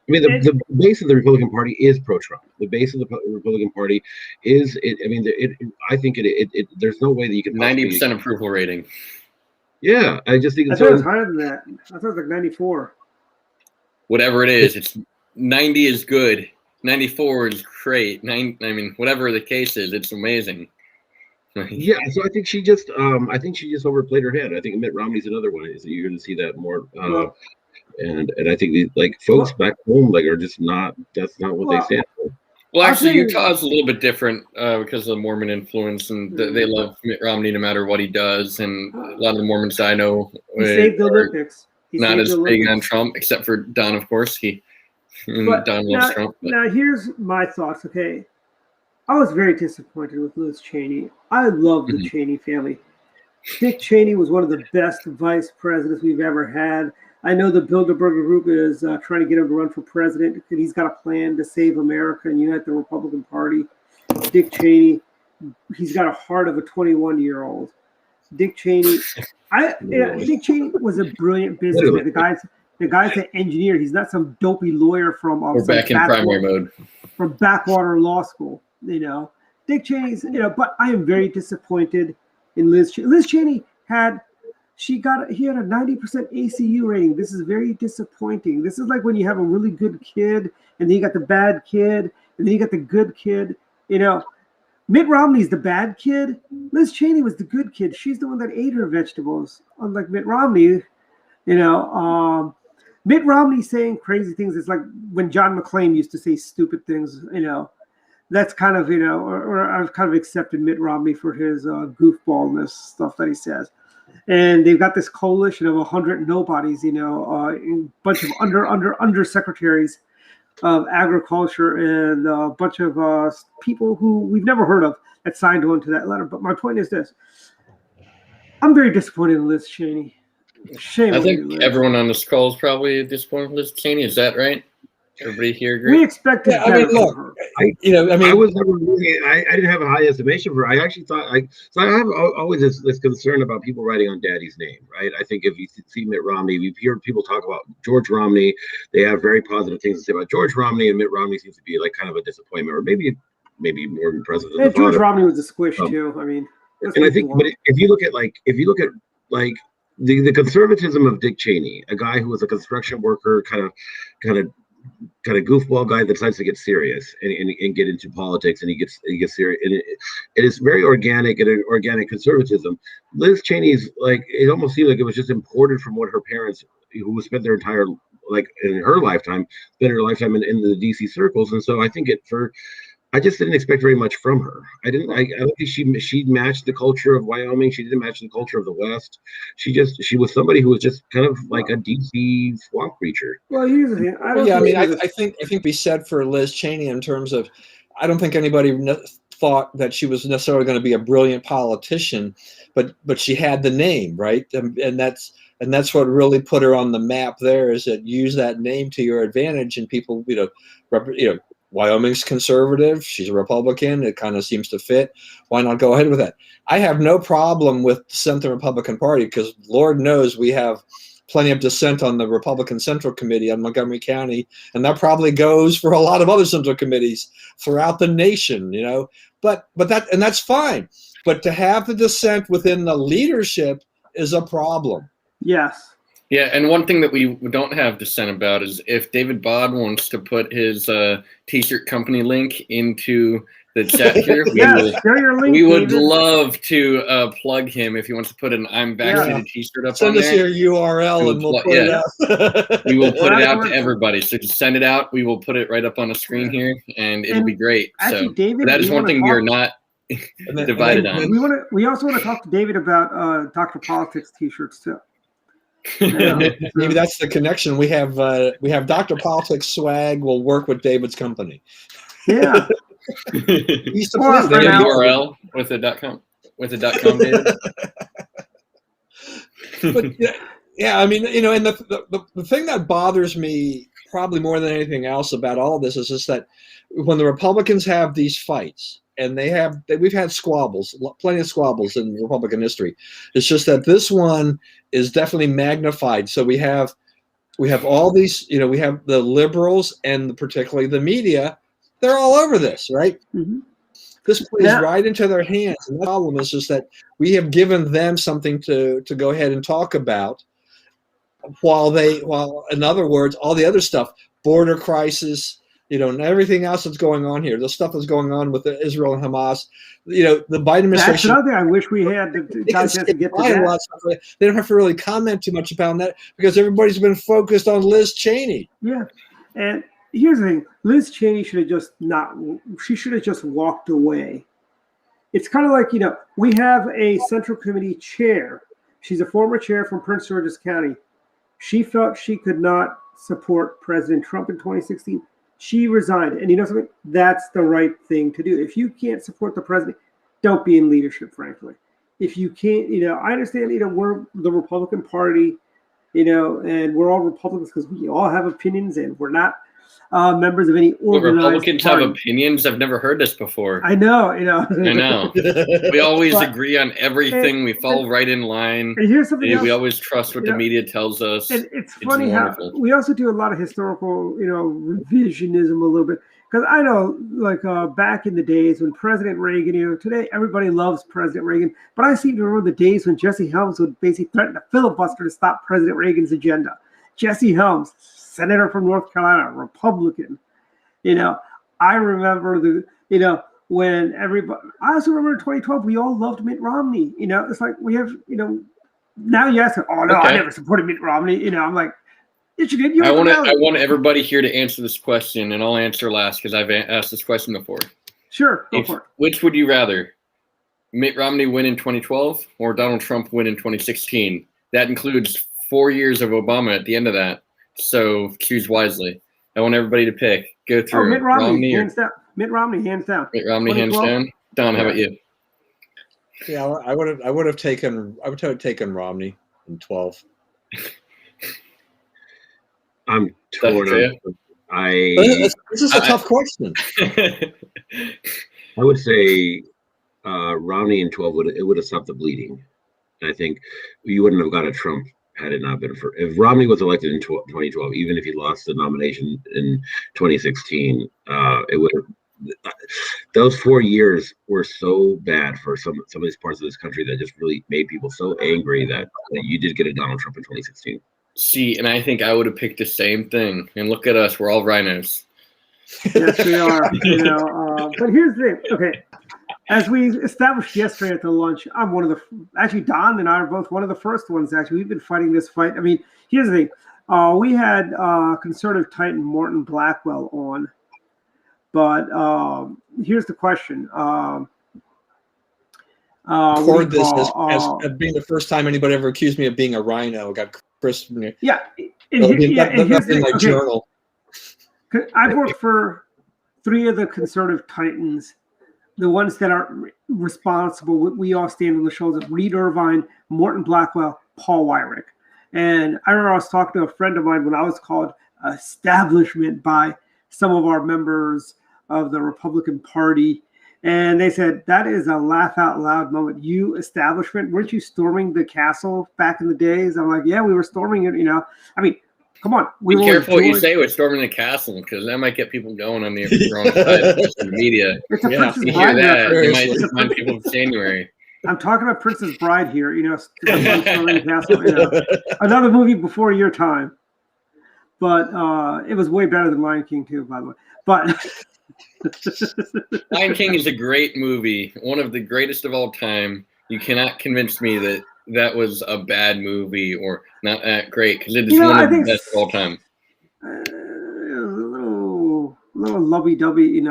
base of the Republican Party is pro-Trump. The base of the Republican Party is, I think there's no way that you can 90% approval rating. Yeah, I just think I thought it was higher than that. I thought it was like 94. Whatever it is, it's 90 is good. 94 is great. Whatever the case is, it's amazing. Yeah, so I think she just overplayed her head. I think Mitt Romney's another one. You're going to see that more. And I think like folks back home like are just not. That's not what they stand for. Well, actually, Utah is a little bit different because of the Mormon influence, and they love Mitt Romney no matter what he does. And a lot of the Mormons I know saved the Olympics. Not as big on Trump, except for Don, of course. Don loves Trump. But. Now, here's my thoughts. Okay, I was very disappointed with Liz Cheney. I love the Cheney family. Dick Cheney was one of the best vice presidents we've ever had. I know the Bilderberger Group is trying to get him to run for president. He's got a plan to save America and unite the Republican Party. Dick Cheney, he's got a heart of a 21-year-old. Dick Cheney, Dick Cheney was a brilliant businessman. The guy's an engineer. He's not some dopey lawyer from we're back in primary mode from backwater law school. Dick Cheney's. But I am very disappointed in Liz Cheney. Liz Cheney he had a 90% ACU rating. This is very disappointing. This is like when you have a really good kid, and then you got the bad kid, and then you got the good kid. Mitt Romney's the bad kid. Liz Cheney was the good kid. She's the one that ate her vegetables, unlike Mitt Romney. Mitt Romney saying crazy things is like when John McClane used to say stupid things. That's kind of or I've kind of accepted Mitt Romney for his goofballness stuff that he says. And they've got this coalition of 100 nobodies, a bunch of under secretaries of agriculture and a bunch of people who we've never heard of that signed on to that letter. But my point is this: I'm very disappointed in Liz Cheney. Shame. I think everyone on this call is probably disappointed in Liz Cheney. Is that right? Everybody here agree? We expected better. I was never really. I didn't have a high estimation for her. I actually thought I have always this concern about people writing on Daddy's name, right? I think if you see Mitt Romney, we've heard people talk about George Romney. They have very positive things to say about George Romney, and Mitt Romney seems to be like kind of a disappointment, or maybe more impressive than George Romney was a squish too. I mean, and I think, but if you look at the conservatism of Dick Cheney, a guy who was a construction worker, kind of goofball guy that decides to get serious and get into politics, and he gets serious, and it is very organic and an organic conservatism. Liz Cheney's it almost seemed like it was just imported from what her parents, who spent their entire in her lifetime in the DC circles, and so I think I just didn't expect very much from her. I don't think she matched the culture of Wyoming. She didn't match the culture of the West. She was somebody who was just kind of like a DC swamp creature. Well, here's the thing. I think we said for Liz Cheney in terms of, I don't think anybody thought that she was necessarily going to be a brilliant politician, but she had the name, right? And that's what really put her on the map. There is that use that name to your advantage, and people, Wyoming's conservative. She's a Republican. It kind of seems to fit. Why not go ahead with that? I have no problem with dissent in the Republican Party because Lord knows we have plenty of dissent on the Republican Central Committee on Montgomery County, and that probably goes for a lot of other central committees throughout the nation. But that's fine. But to have the dissent within the leadership is a problem. Yes. Yeah, and one thing that we don't have dissent about is if David Bod wants to put his T-shirt company link into the chat here, we would love to plug him if he wants to put an "I'm vaccinated" T-shirt up on there. Send us your URL and we'll put it out. We will put it out to everybody. So just send it out. We will put it right up on the screen here, and it'll be great. Actually, so David, that is one thing we are not divided on. We also want to talk to David about Dr. Politics T-shirts too. Maybe that's the connection. We have Dr. Politics swag. Will work with David's company. Yeah. He's the URL with a .com David. But and the thing that bothers me probably more than anything else about all of this is just that when the Republicans have these fights, and we've had squabbles, plenty of squabbles in Republican history. It's just that this one is definitely magnified. So we have all these, we have the liberals and particularly the media. They're all over this, right? Mm-hmm. This plays right into their hands. And the problem is just that we have given them something to go ahead and talk about, while in other words, all the other stuff, border crisis, and everything else that's going on here, the stuff that's going on with Israel and Hamas, the Biden administration. That's another thing I wish we had to get to that. They don't have to really comment too much about that because everybody's been focused on Liz Cheney. Yeah, and here's the thing: Liz Cheney should have just She should have just walked away. It's kind of like we have a Central Committee chair. She's a former chair from Prince George's County. She felt she could not support President Trump in 2016. She resigned. And you know something? That's the right thing to do. If you can't support the president, don't be in leadership, frankly. If you can't, I understand, we're the Republican Party, and we're all Republicans because we all have opinions and we're not members of any organized Republicans party. have opinions? I've never heard this before. I know, I know. We always agree on everything. We fall right in line. And here's something else. We always trust what the media tells us. And it's funny how we also do a lot of historical, revisionism a little bit. Because I know, back in the days when President Reagan, today everybody loves President Reagan, but I seem to remember the days when Jesse Helms would basically threaten to filibuster to stop President Reagan's agenda. Jesse Helms, senator from North Carolina, Republican. I remember when everybody. I also remember in 2012 we all loved Mitt Romney. It's like we have. Now you ask, oh no, I never supported Mitt Romney. I'm like, yes, you did. I want everybody here to answer this question, and I'll answer last because I've asked this question before. Sure, go for it. Which would you rather, Mitt Romney win in 2012 or Donald Trump win in 2016? That includes 4 years of Obama at the end of that. So choose wisely. I want everybody to pick. Go through. Mitt Romney, hands down. Mitt Romney, hands down. Mitt Romney, hands down. Don, how about you? Yeah, I would have taken Romney in 12. I'm torn. This is a tough question. I would say Romney in 12 would have stopped the bleeding. I think you wouldn't have got a Trump had it not been for if Romney was elected in 2012, even if he lost the nomination in 2016, it would have. Those 4 years were so bad for some of these parts of this country that just really made people so angry that you did get a Donald Trump in 2016. See, and I think I would have picked the same thing. And look at us, we're all rhinos. Yes, we are. But here's the thing. Okay, as we established yesterday at the lunch, I'm one of the. Don and I are both one of the first ones. Actually, we've been fighting this fight. I mean, here's the thing. We had conservative titan Morton Blackwell on, but here's the question. Record this as being the first time anybody ever accused me of being a rhino. Got Chris. Yeah, that's in my journal. I've worked for 3 of the conservative titans, the ones that are responsible. We all stand on the shoulders of Reed Irvine, Morton Blackwell, Paul Weyrich. And I remember I was talking to a friend of mine when I was called establishment by some of our members of the Republican Party. And they said, that is a laugh out loud moment. You establishment, weren't you storming the castle back in the days? I'm like, yeah, we were storming it, I mean, come on. Be careful what you say with storming the castle, because that might get people going on the wrong side of the media. It's a Princess you Bride. Hear that, you might remind people of January. I'm talking about Princess Bride here, storming the castle, another movie before your time. But it was way better than Lion King too, by the way. But Lion King is a great movie, one of the greatest of all time. You cannot convince me that was a bad movie or not that great, because it is one of the best of all time. It was a little lovey-dovey,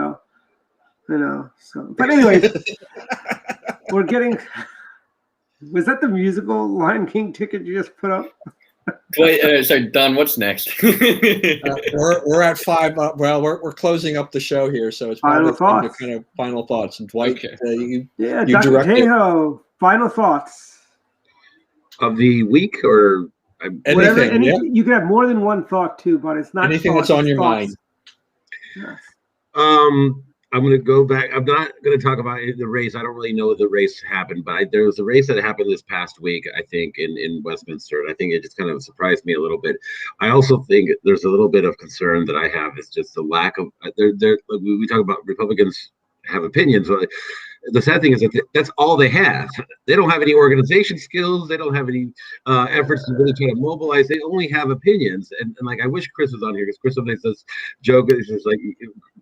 So, but anyway, we're getting. Was that the musical Lion King ticket you just put up? Wait, sorry, Don. What's next? We're at 5. We're closing up the show here, so it's final thoughts. Kind of final thoughts. And Dwight, okay. you Dr. Tejo, final thoughts of the week or anything. You can have more than one thought too, but it's not anything that's on your mind. Yes. I'm going to go back. I'm not going to talk about the race. I don't really know the race happened, but there was a race that happened this past week, I think, in Westminster. And I think it just kind of surprised me a little bit. I also think there's a little bit of concern that I have is just the lack of we talk about Republicans have opinions. the sad thing is that that's all they have. They don't have any organization skills. They don't have any efforts to really try to mobilize. They only have opinions. And like, I wish Chris was on here, because Chris sometimes says, joke, is just like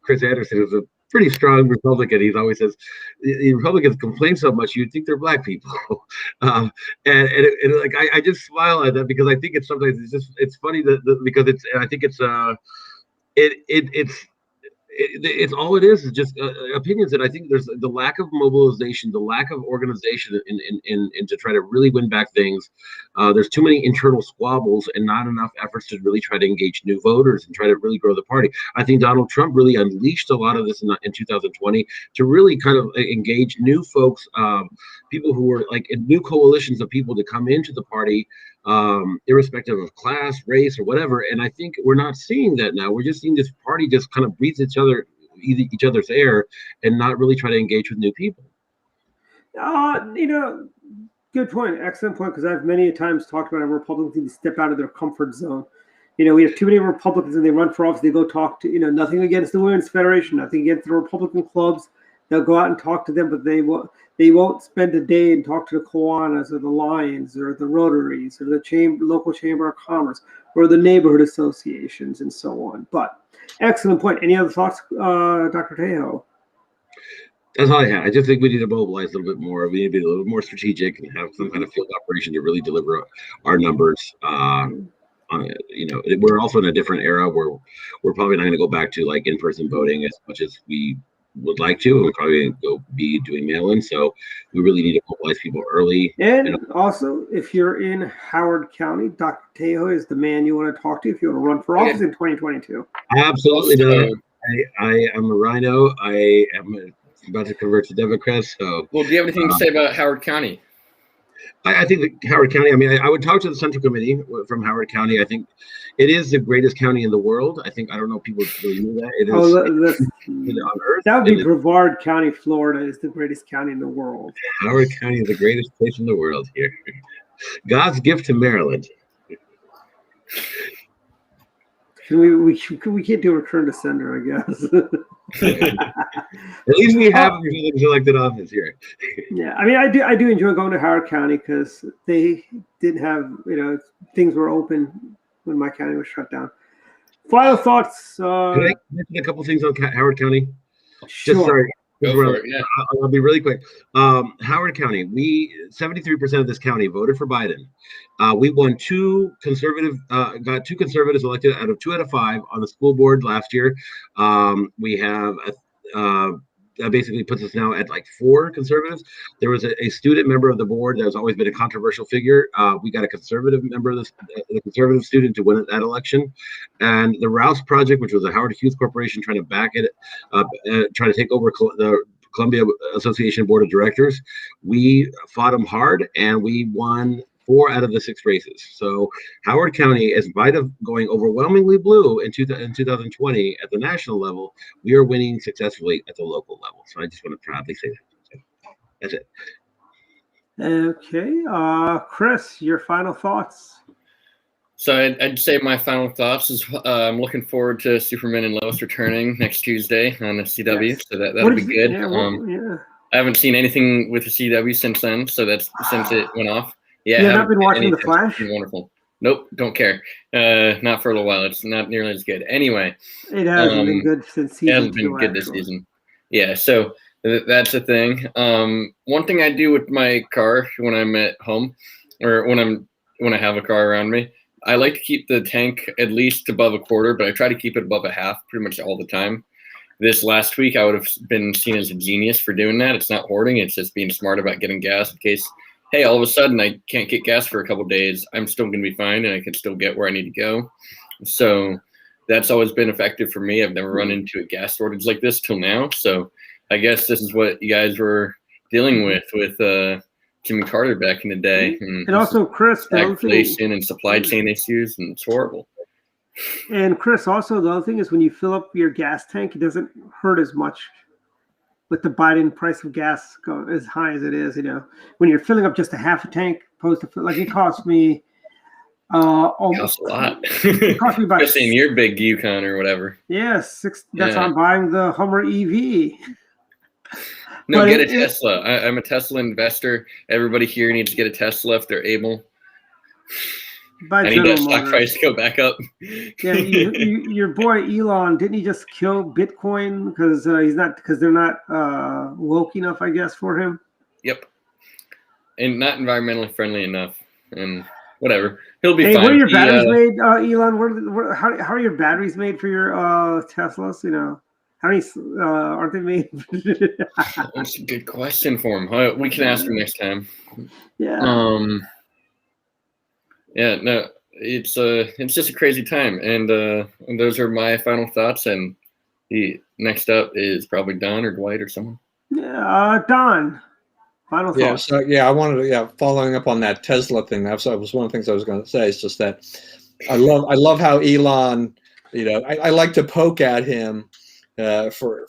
Chris Anderson is a pretty strong Republican. He always says the Republicans complain so much, you'd think they're black people. And like, I just smile at that, because I think it's sometimes it's funny because I think it's all it is just opinions. And I think there's the lack of mobilization, the lack of organization in to try to really win back things. There's too many internal squabbles and not enough efforts to really try to engage new voters and try to really grow the party. I think Donald Trump really unleashed a lot of this in 2020 to really kind of engage new folks, people who were like in new coalitions of people to come into the party, irrespective of class, race, or whatever. And I think we're not seeing that now. We're just seeing this party just kind of breathe each other's air and not really try to engage with new people. Good point. Excellent point, because I've many times talked about how Republicans need to step out of their comfort zone. We have too many Republicans, and they run for office. They go talk to, nothing against the Women's Federation, nothing against the Republican clubs. They'll go out and talk to them, but they won't spend a day and talk to the Kiwanis or the Lions or the Rotaries or the local Chamber of Commerce or the neighborhood associations and so on. But excellent point. Any other thoughts, Dr. Tejo? That's all I have. I just think we need to mobilize a little bit more. We need to be a little more strategic and have some kind of field operation to really deliver our numbers. We're also in a different era where we're probably not going to go back to like in-person voting as much as we would like to. We're probably going to be doing mail-in, so we really need to mobilize people early. And also, if you're in Howard County, Dr. Tejo is the man you want to talk to if you want to run for office in 2022. Absolutely. I am a rhino. I am about to convert to Democrat. So, well, do you have anything to say about Howard County? I think that Howard County, I would talk to the Central Committee from Howard County. I think it is the greatest county in the world. I don't know if people really knew that. It is on Earth. That would be Brevard County, Florida is the greatest county in the world. Howard County is the greatest place in the world here. God's gift to Maryland. We can't do a return to sender, I guess. At least we have elected office here. Yeah, I do enjoy going to Howard County because they didn't have, things were open when my county was shut down. Final thoughts. Can I mention a couple things on Howard County? Sure. Just sorry. Go for it, yeah. I'll be really quick. Howard County, 73% of this county voted for Biden. We won got two conservatives elected out of 5 on the school board last year. We have that basically puts us now at like 4 conservatives. There was a student member of the board that has always been a controversial figure. We got a conservative member of the conservative student to win that election. And the Rouse Project, which was a Howard Hughes Corporation trying to back it, trying to take over the Columbia Association Board of Directors. We fought them hard and we won 4 out of the 6 races. So Howard County, in spite of going overwhelmingly blue in 2020 at the national level, we are winning successfully at the local level. So I just want to proudly say that. So that's it. Okay. Chris, your final thoughts? So I'd say my final thoughts is I'm looking forward to Superman and Lois returning next Tuesday on the CW. Yes. So that'll be good. I haven't seen anything with the CW since then. So that's since it went off. Yeah, you have been watching The Flash? Wonderful. Nope, don't care. Not for a little while. It's not nearly as good. Anyway, it hasn't been good since season 2. It hasn't been good this season. Yeah, so that's the thing. One thing I do with my car when I'm at home, or when I have a car around me, I like to keep the tank at least above a quarter, but I try to keep it above a half pretty much all the time. This last week, I would have been seen as a genius for doing that. It's not hoarding. It's just being smart about getting gas in case, hey, all of a sudden I can't get gas for a couple of days. I'm still going to be fine and I can still get where I need to go. So that's always been effective for me. I've never run into a gas shortage like this till now. So I guess this is what you guys were dealing with Jimmy Carter back in the day. And also, Chris, inflation and supply chain issues, and it's horrible. And Chris, also the other thing is when you fill up your gas tank, it doesn't hurt as much with the Biden price of gas go as high as it is. When you're filling up just a half a tank, opposed to like it cost me costs a lot. It cost me about especially in your big Yukon or whatever. Yeah, 6. That's on buying the Hummer EV. No, get a Tesla. I'm a Tesla investor. Everybody here needs to get a Tesla if they're able. I need that stock price to go back up. Yeah, your boy Elon, didn't he just kill Bitcoin because they're not woke enough, I guess, for him? Yep. And not environmentally friendly enough. And whatever. He'll be fine. Hey, where are your batteries made, Elon? How are your batteries made for your Teslas? You know, how many aren't they made? That's a good question for him. We can ask him next time. Yeah. Yeah, no, it's just a crazy time, and those are my final thoughts. And the next up is probably Don or Dwight or someone. Yeah, Don. Final thoughts. I wanted to following up on that Tesla thing. That was one of the things I was going to say. It's just that I love how Elon. You know, I like to poke at him for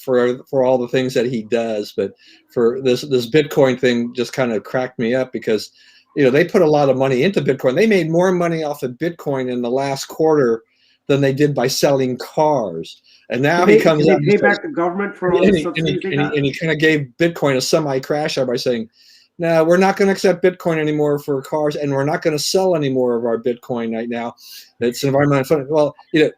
all the things that he does, but for this Bitcoin thing just kind of cracked me up because. You know, they put a lot of money into Bitcoin. They made more money off of Bitcoin in the last quarter than they did by selling cars. And now he comes out. They pay back the government for all the subsidies they got? And he kind of gave Bitcoin a semi-crash by saying, no, we're not going to accept Bitcoin anymore for cars, and we're not going to sell any more of our Bitcoin right now. It's environmentally friendly. Well, you know,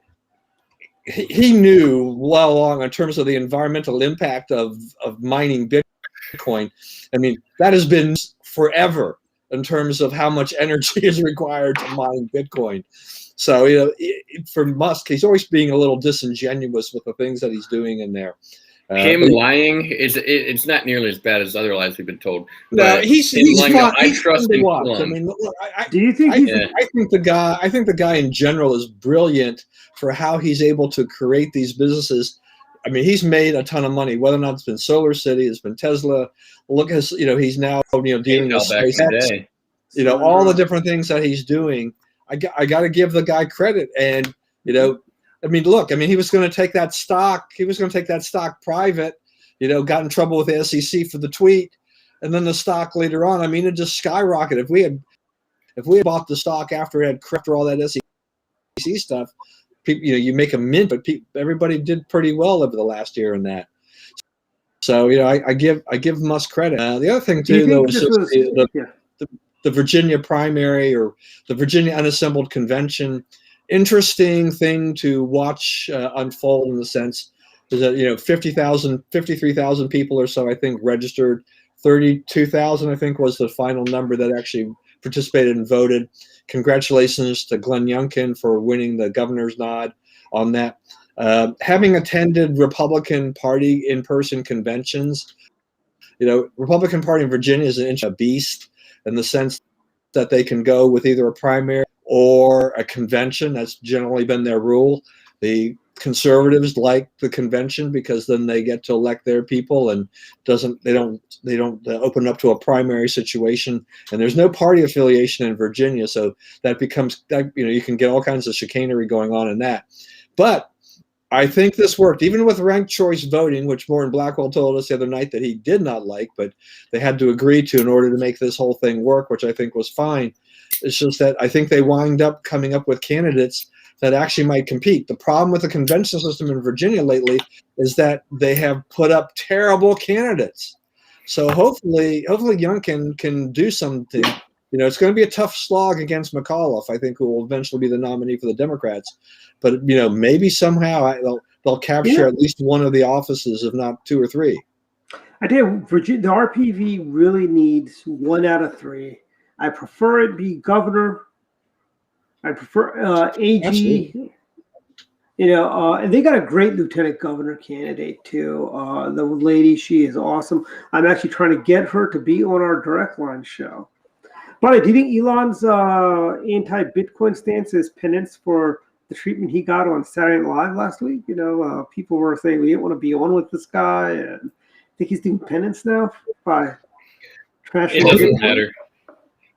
he knew well along in terms of the environmental impact of mining Bitcoin. I mean, that has been forever. In terms of how much energy is required to mine Bitcoin. So, you know, for Musk, he's always being a little disingenuous with the things that he's doing in there. Him lying it's not nearly as bad as other lies we've been told. No, he's lying. Fun. I trust him. I mean, look, do you think I think the guy in general is brilliant for how he's able to create these businesses. I mean, he's made a ton of money, whether or not it's been Solar City, it's been Tesla. Look at, you know, he's now, you know, dealing with SpaceX. You know, all the different things that he's doing. I got to give the guy credit. And, you know, I mean, look, I mean, he was going to take that stock. He was going to take that stock private, you know, got in trouble with the SEC for the tweet. And then the stock later on, I mean, it just skyrocketed. If we had bought the stock after all that SEC stuff, people, you know, you make a mint, but everybody did pretty well over the last year in that. So, you know, I give Musk credit. The other thing too, though, is the Virginia primary or the Virginia Unassembled Convention. Interesting thing to watch unfold in the sense is that, you know, 53,000 people or so, I think, registered. 32,000, I think, was the final number that actually participated and voted. Congratulations to Glenn Youngkin for winning the governor's nod on that. Having attended Republican Party in-person conventions, you know, Republican Party in Virginia is a beast in the sense that they can go with either a primary or a convention. That's generally been their rule. The conservatives like the convention because then they get to elect their people and they don't open up to a primary situation, and there's no party affiliation in Virginia, so that becomes that, you know, you can get all kinds of chicanery going on in that. But I think this worked, even with ranked choice voting, which Morton Blackwell told us the other night that he did not like, but they had to agree to in order to make this whole thing work, which I think was fine. It's just that I think they wind up coming up with candidates that actually might compete. The problem with the convention system in Virginia lately is that they have put up terrible candidates. So hopefully Youngkin can do something. You know, it's going to be a tough slog against McAuliffe, I think, who will eventually be the nominee for the Democrats. But, you know, maybe somehow they'll capture at least one of the offices, if not two or three. I do. Virginia, the RPV really needs 1 out of 3. I prefer it be governor. I prefer AG. Absolutely. You know, and they got a great lieutenant governor candidate too. The lady, she is awesome. I'm actually trying to get her to be on our Direct Line show. But do you think Elon's anti-Bitcoin stance is penance for the treatment he got on Saturday Night Live last week? You know, people were saying we didn't want to be on with this guy, and I think he's doing penance now by trashing. It doesn't matter.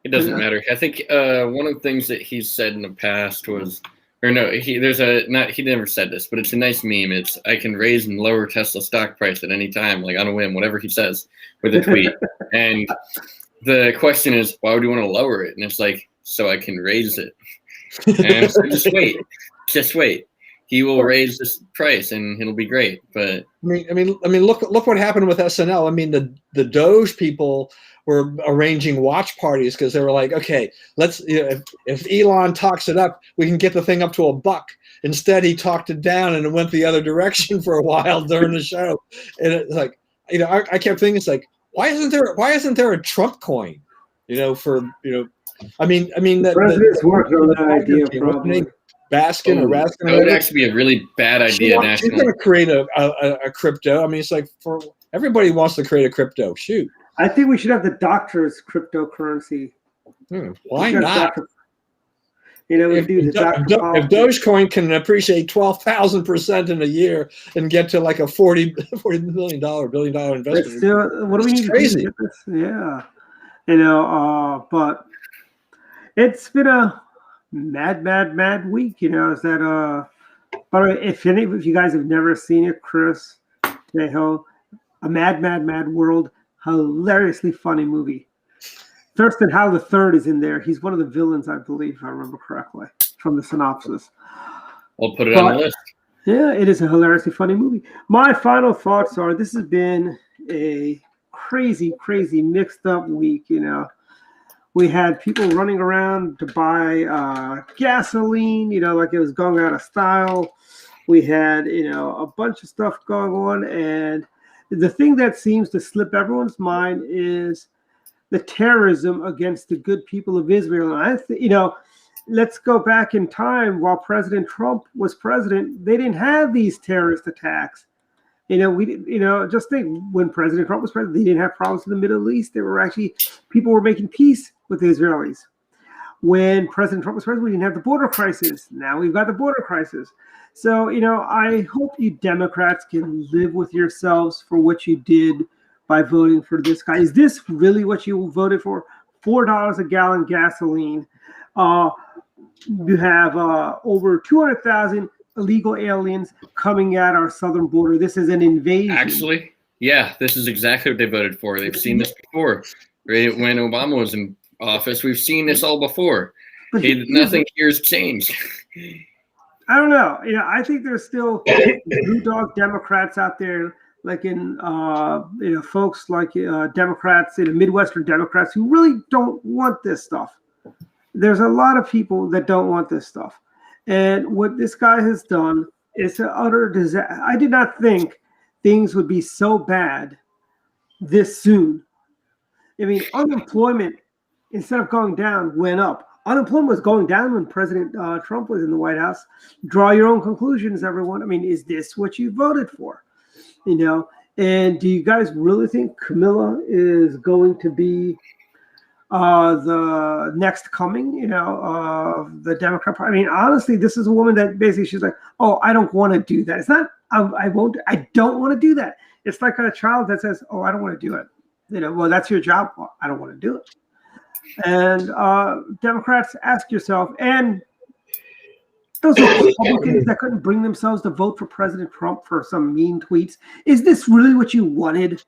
It doesn't matter. I think one of the things that he's said in the past was, or no, he never said this, but it's a nice meme. It's, I can raise and lower Tesla stock price at any time, like on a whim, whatever he says with a tweet. And the question is, why would you want to lower it? And it's like, so I can raise it. And so just wait. he will raise this price and it'll be great. But I mean, look what happened with SNL. I mean, the Doge people were arranging watch parties because they were like, okay, let's, if Elon talks it up, we can get the thing up to $1. Instead, he talked it down and it went the other direction for a while during the show. And it's like, I kept thinking, it's like, why isn't there a Trump coin? I mean, the president's working on that idea, probably. Baskin or Raskin. That would actually be a really bad idea nationally. She's going to create a crypto. I mean, it's like for everybody wants to create a crypto. Shoot. I think we should have the doctor's cryptocurrency. Why not? We do the doctor. If Dogecoin can appreciate 12,000% in a year and get to like a $40 billion investment, but still, what do we need crazy. to do to get this? Yeah, but it's been a mad week. Is that by the way, if any of you guys have never seen it, Chris Tejo, A Mad World, hilariously funny movie. Thurston Howell III is in there. He's one of the villains, I believe, if I remember correctly, from the synopsis. I'll put it on the list. Yeah, it is a hilariously funny movie. My final thoughts are: this has been a crazy mixed up week. We had people running around to buy gasoline, like it was going out of style. We had, a bunch of stuff going on. And the thing that seems to slip everyone's mind is the terrorism against the good people of Israel. And let's go back in time while President Trump was president. They didn't have these terrorist attacks. Just think when President Trump was president, they didn't have problems in the Middle East. People were making peace with the Israelis. When President Trump was president, we didn't have the border crisis. Now we've got the border crisis. So, I hope you Democrats can live with yourselves for what you did by voting for this guy. Is this really what you voted for? $4 a gallon gasoline. You have over 200,000 illegal aliens coming at our southern border. This is an invasion. Actually, yeah, this is exactly what they voted for. They've seen this before. Right? When Obama was in office, we've seen this all before. Nothing here's changed. I don't know. I think there's still blue dog Democrats out there, like in folks like Democrats, Midwestern Democrats who really don't want this stuff. There's a lot of people that don't want this stuff. And what this guy has done is an utter disaster. I did not think things would be so bad this soon. I mean, unemployment, instead of going down, went up. Unemployment was going down when President Trump was in the White House. Draw your own conclusions, everyone. I mean, is this what you voted for? And do you guys really think Camilla is going to be the next coming, of the Democrat Party? I mean, honestly, this is a woman that basically she's like, oh, I don't want to do that. It's not, I don't want to do that. It's like a child that says, oh, I don't want to do it. Well, that's your job. Well, I don't want to do it. And Democrats, ask yourself, and those Republicans that couldn't bring themselves to vote for President Trump for some mean tweets, is this really what you wanted?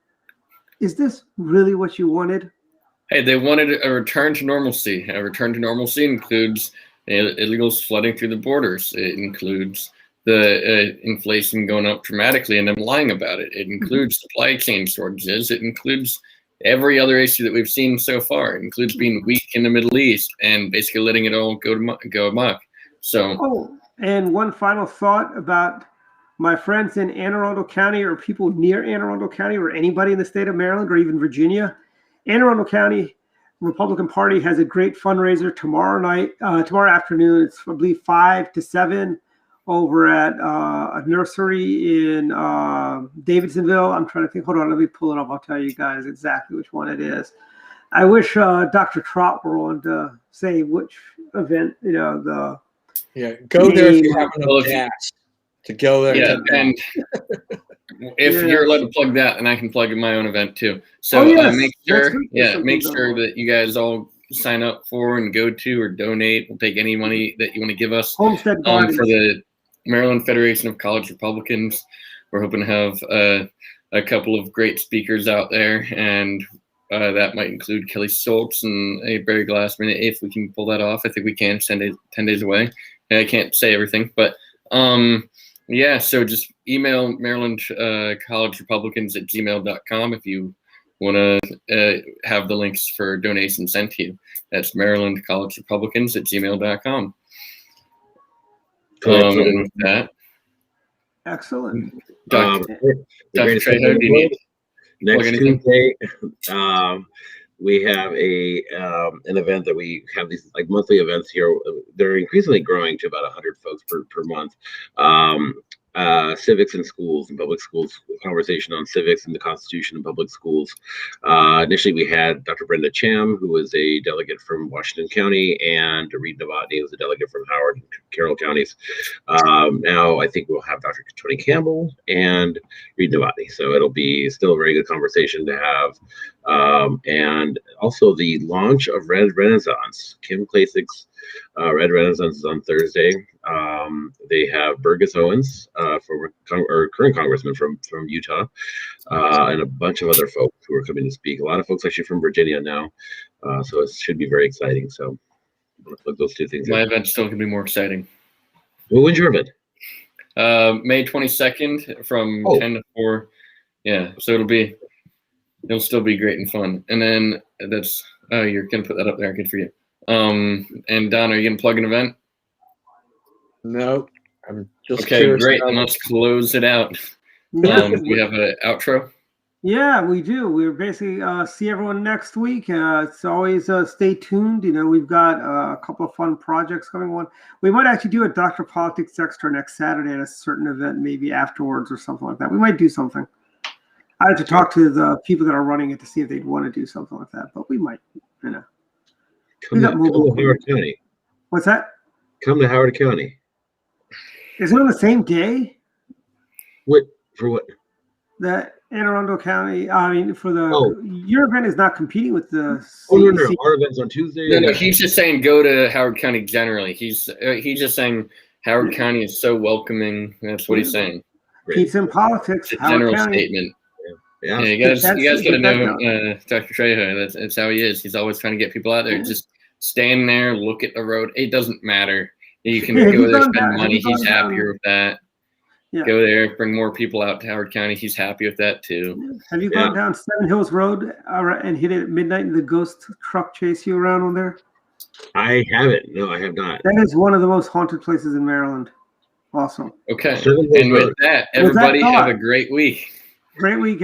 Is this really what you wanted? Hey, they wanted a return to normalcy. A return to normalcy includes illegals flooding through the borders. It includes the inflation going up dramatically and them lying about it. It includes supply chain shortages. It includes every other issue that we've seen so far. It includes being weak in the Middle East and basically letting it all go amok. So, and one final thought about my friends in Anne Arundel County or people near Anne Arundel County or anybody in the state of Maryland or even Virginia. Anne Arundel County Republican Party has a great fundraiser tomorrow afternoon. It's, I believe, 5 to 7 over at a nursery in Davidsonville. I'm trying to think. Hold on, let me pull it up. I'll tell you guys exactly which one it is. I wish Dr. Trott were on to say which event, go there if you have enough gas to go there. Yeah, and if you're allowed to plug that, and I can plug in my own event too. So make sure that you guys all sign up for and go to or donate. We'll take any money that you want to give us for the Maryland Federation of College Republicans. We're hoping to have a couple of great speakers out there, and that might include Kelly Schultz and Barry Glassman. If we can pull that off, I think we can. 10 days away. I can't say everything, but Yeah, so just email Maryland College Republicans at gmail.com if you want to have the links for donations sent to you. That's Maryland College Republicans at gmail.com. With that. Excellent. Dr. Trejo, do you need next Tuesday, we have an event that we have these like monthly events here. They're increasingly growing to about 100 folks per month. Civics in schools and public schools, conversation on civics and the Constitution in public schools. Initially, we had Dr. Brenda Cham, who was a delegate from Washington County, and Reed Novotny, who was a delegate from Howard and Carroll counties. Now, I think we'll have Dr. Tony Campbell and Reed Novotny. So it'll be still a very good conversation to have. And also the launch of Red Renaissance. Kim Klasik's Red Renaissance is on Thursday. They have Burgess Owens, current congressman from Utah, and a bunch of other folks who are coming to speak. A lot of folks actually from Virginia now, so it should be very exciting. So I'm going to plug those two things. My event's still going to be more exciting. Well, when's your event? May 22nd from 10 to 4. Yeah, so it'll still be great and fun. And then you're going to put that up there. Good for you. And Don, are you going to plug an event? No, I'm just okay. Great. And let's close it out. We have an outro. Yeah, we do. We're basically see everyone next week. It's always stay tuned. We've got a couple of fun projects coming on. We might actually do a Dr. Politics Extra next Saturday at a certain event, maybe afterwards or something like that. We might do something. I have to talk to the people that are running it to see if they'd want to do something like that, but we might. Come to Howard County. What's that? Come to Howard County. Is it on the same day? For what? The Anne Arundel County. I mean, your event is not competing with the. No. Our event's on Tuesday. No. He's just saying go to Howard County generally. He's just saying Howard County is so welcoming. That's what he's saying. Pizza and politics. It's a general statement. Yeah, you guys got to know Dr. Trejo. That's how he is. He's always trying to get people out there. Just stand there, look at the road. It doesn't matter. You can go there, spend money. He's happier with that. Yeah. Go there, bring more people out to Howard County. He's happy with that too. Have you gone down Seven Hills Road and hit it at midnight and the ghost truck chase you around on there? I haven't. No, I have not. That is one of the most haunted places in Maryland. Awesome. Okay. And with that, everybody have a great week. Great week.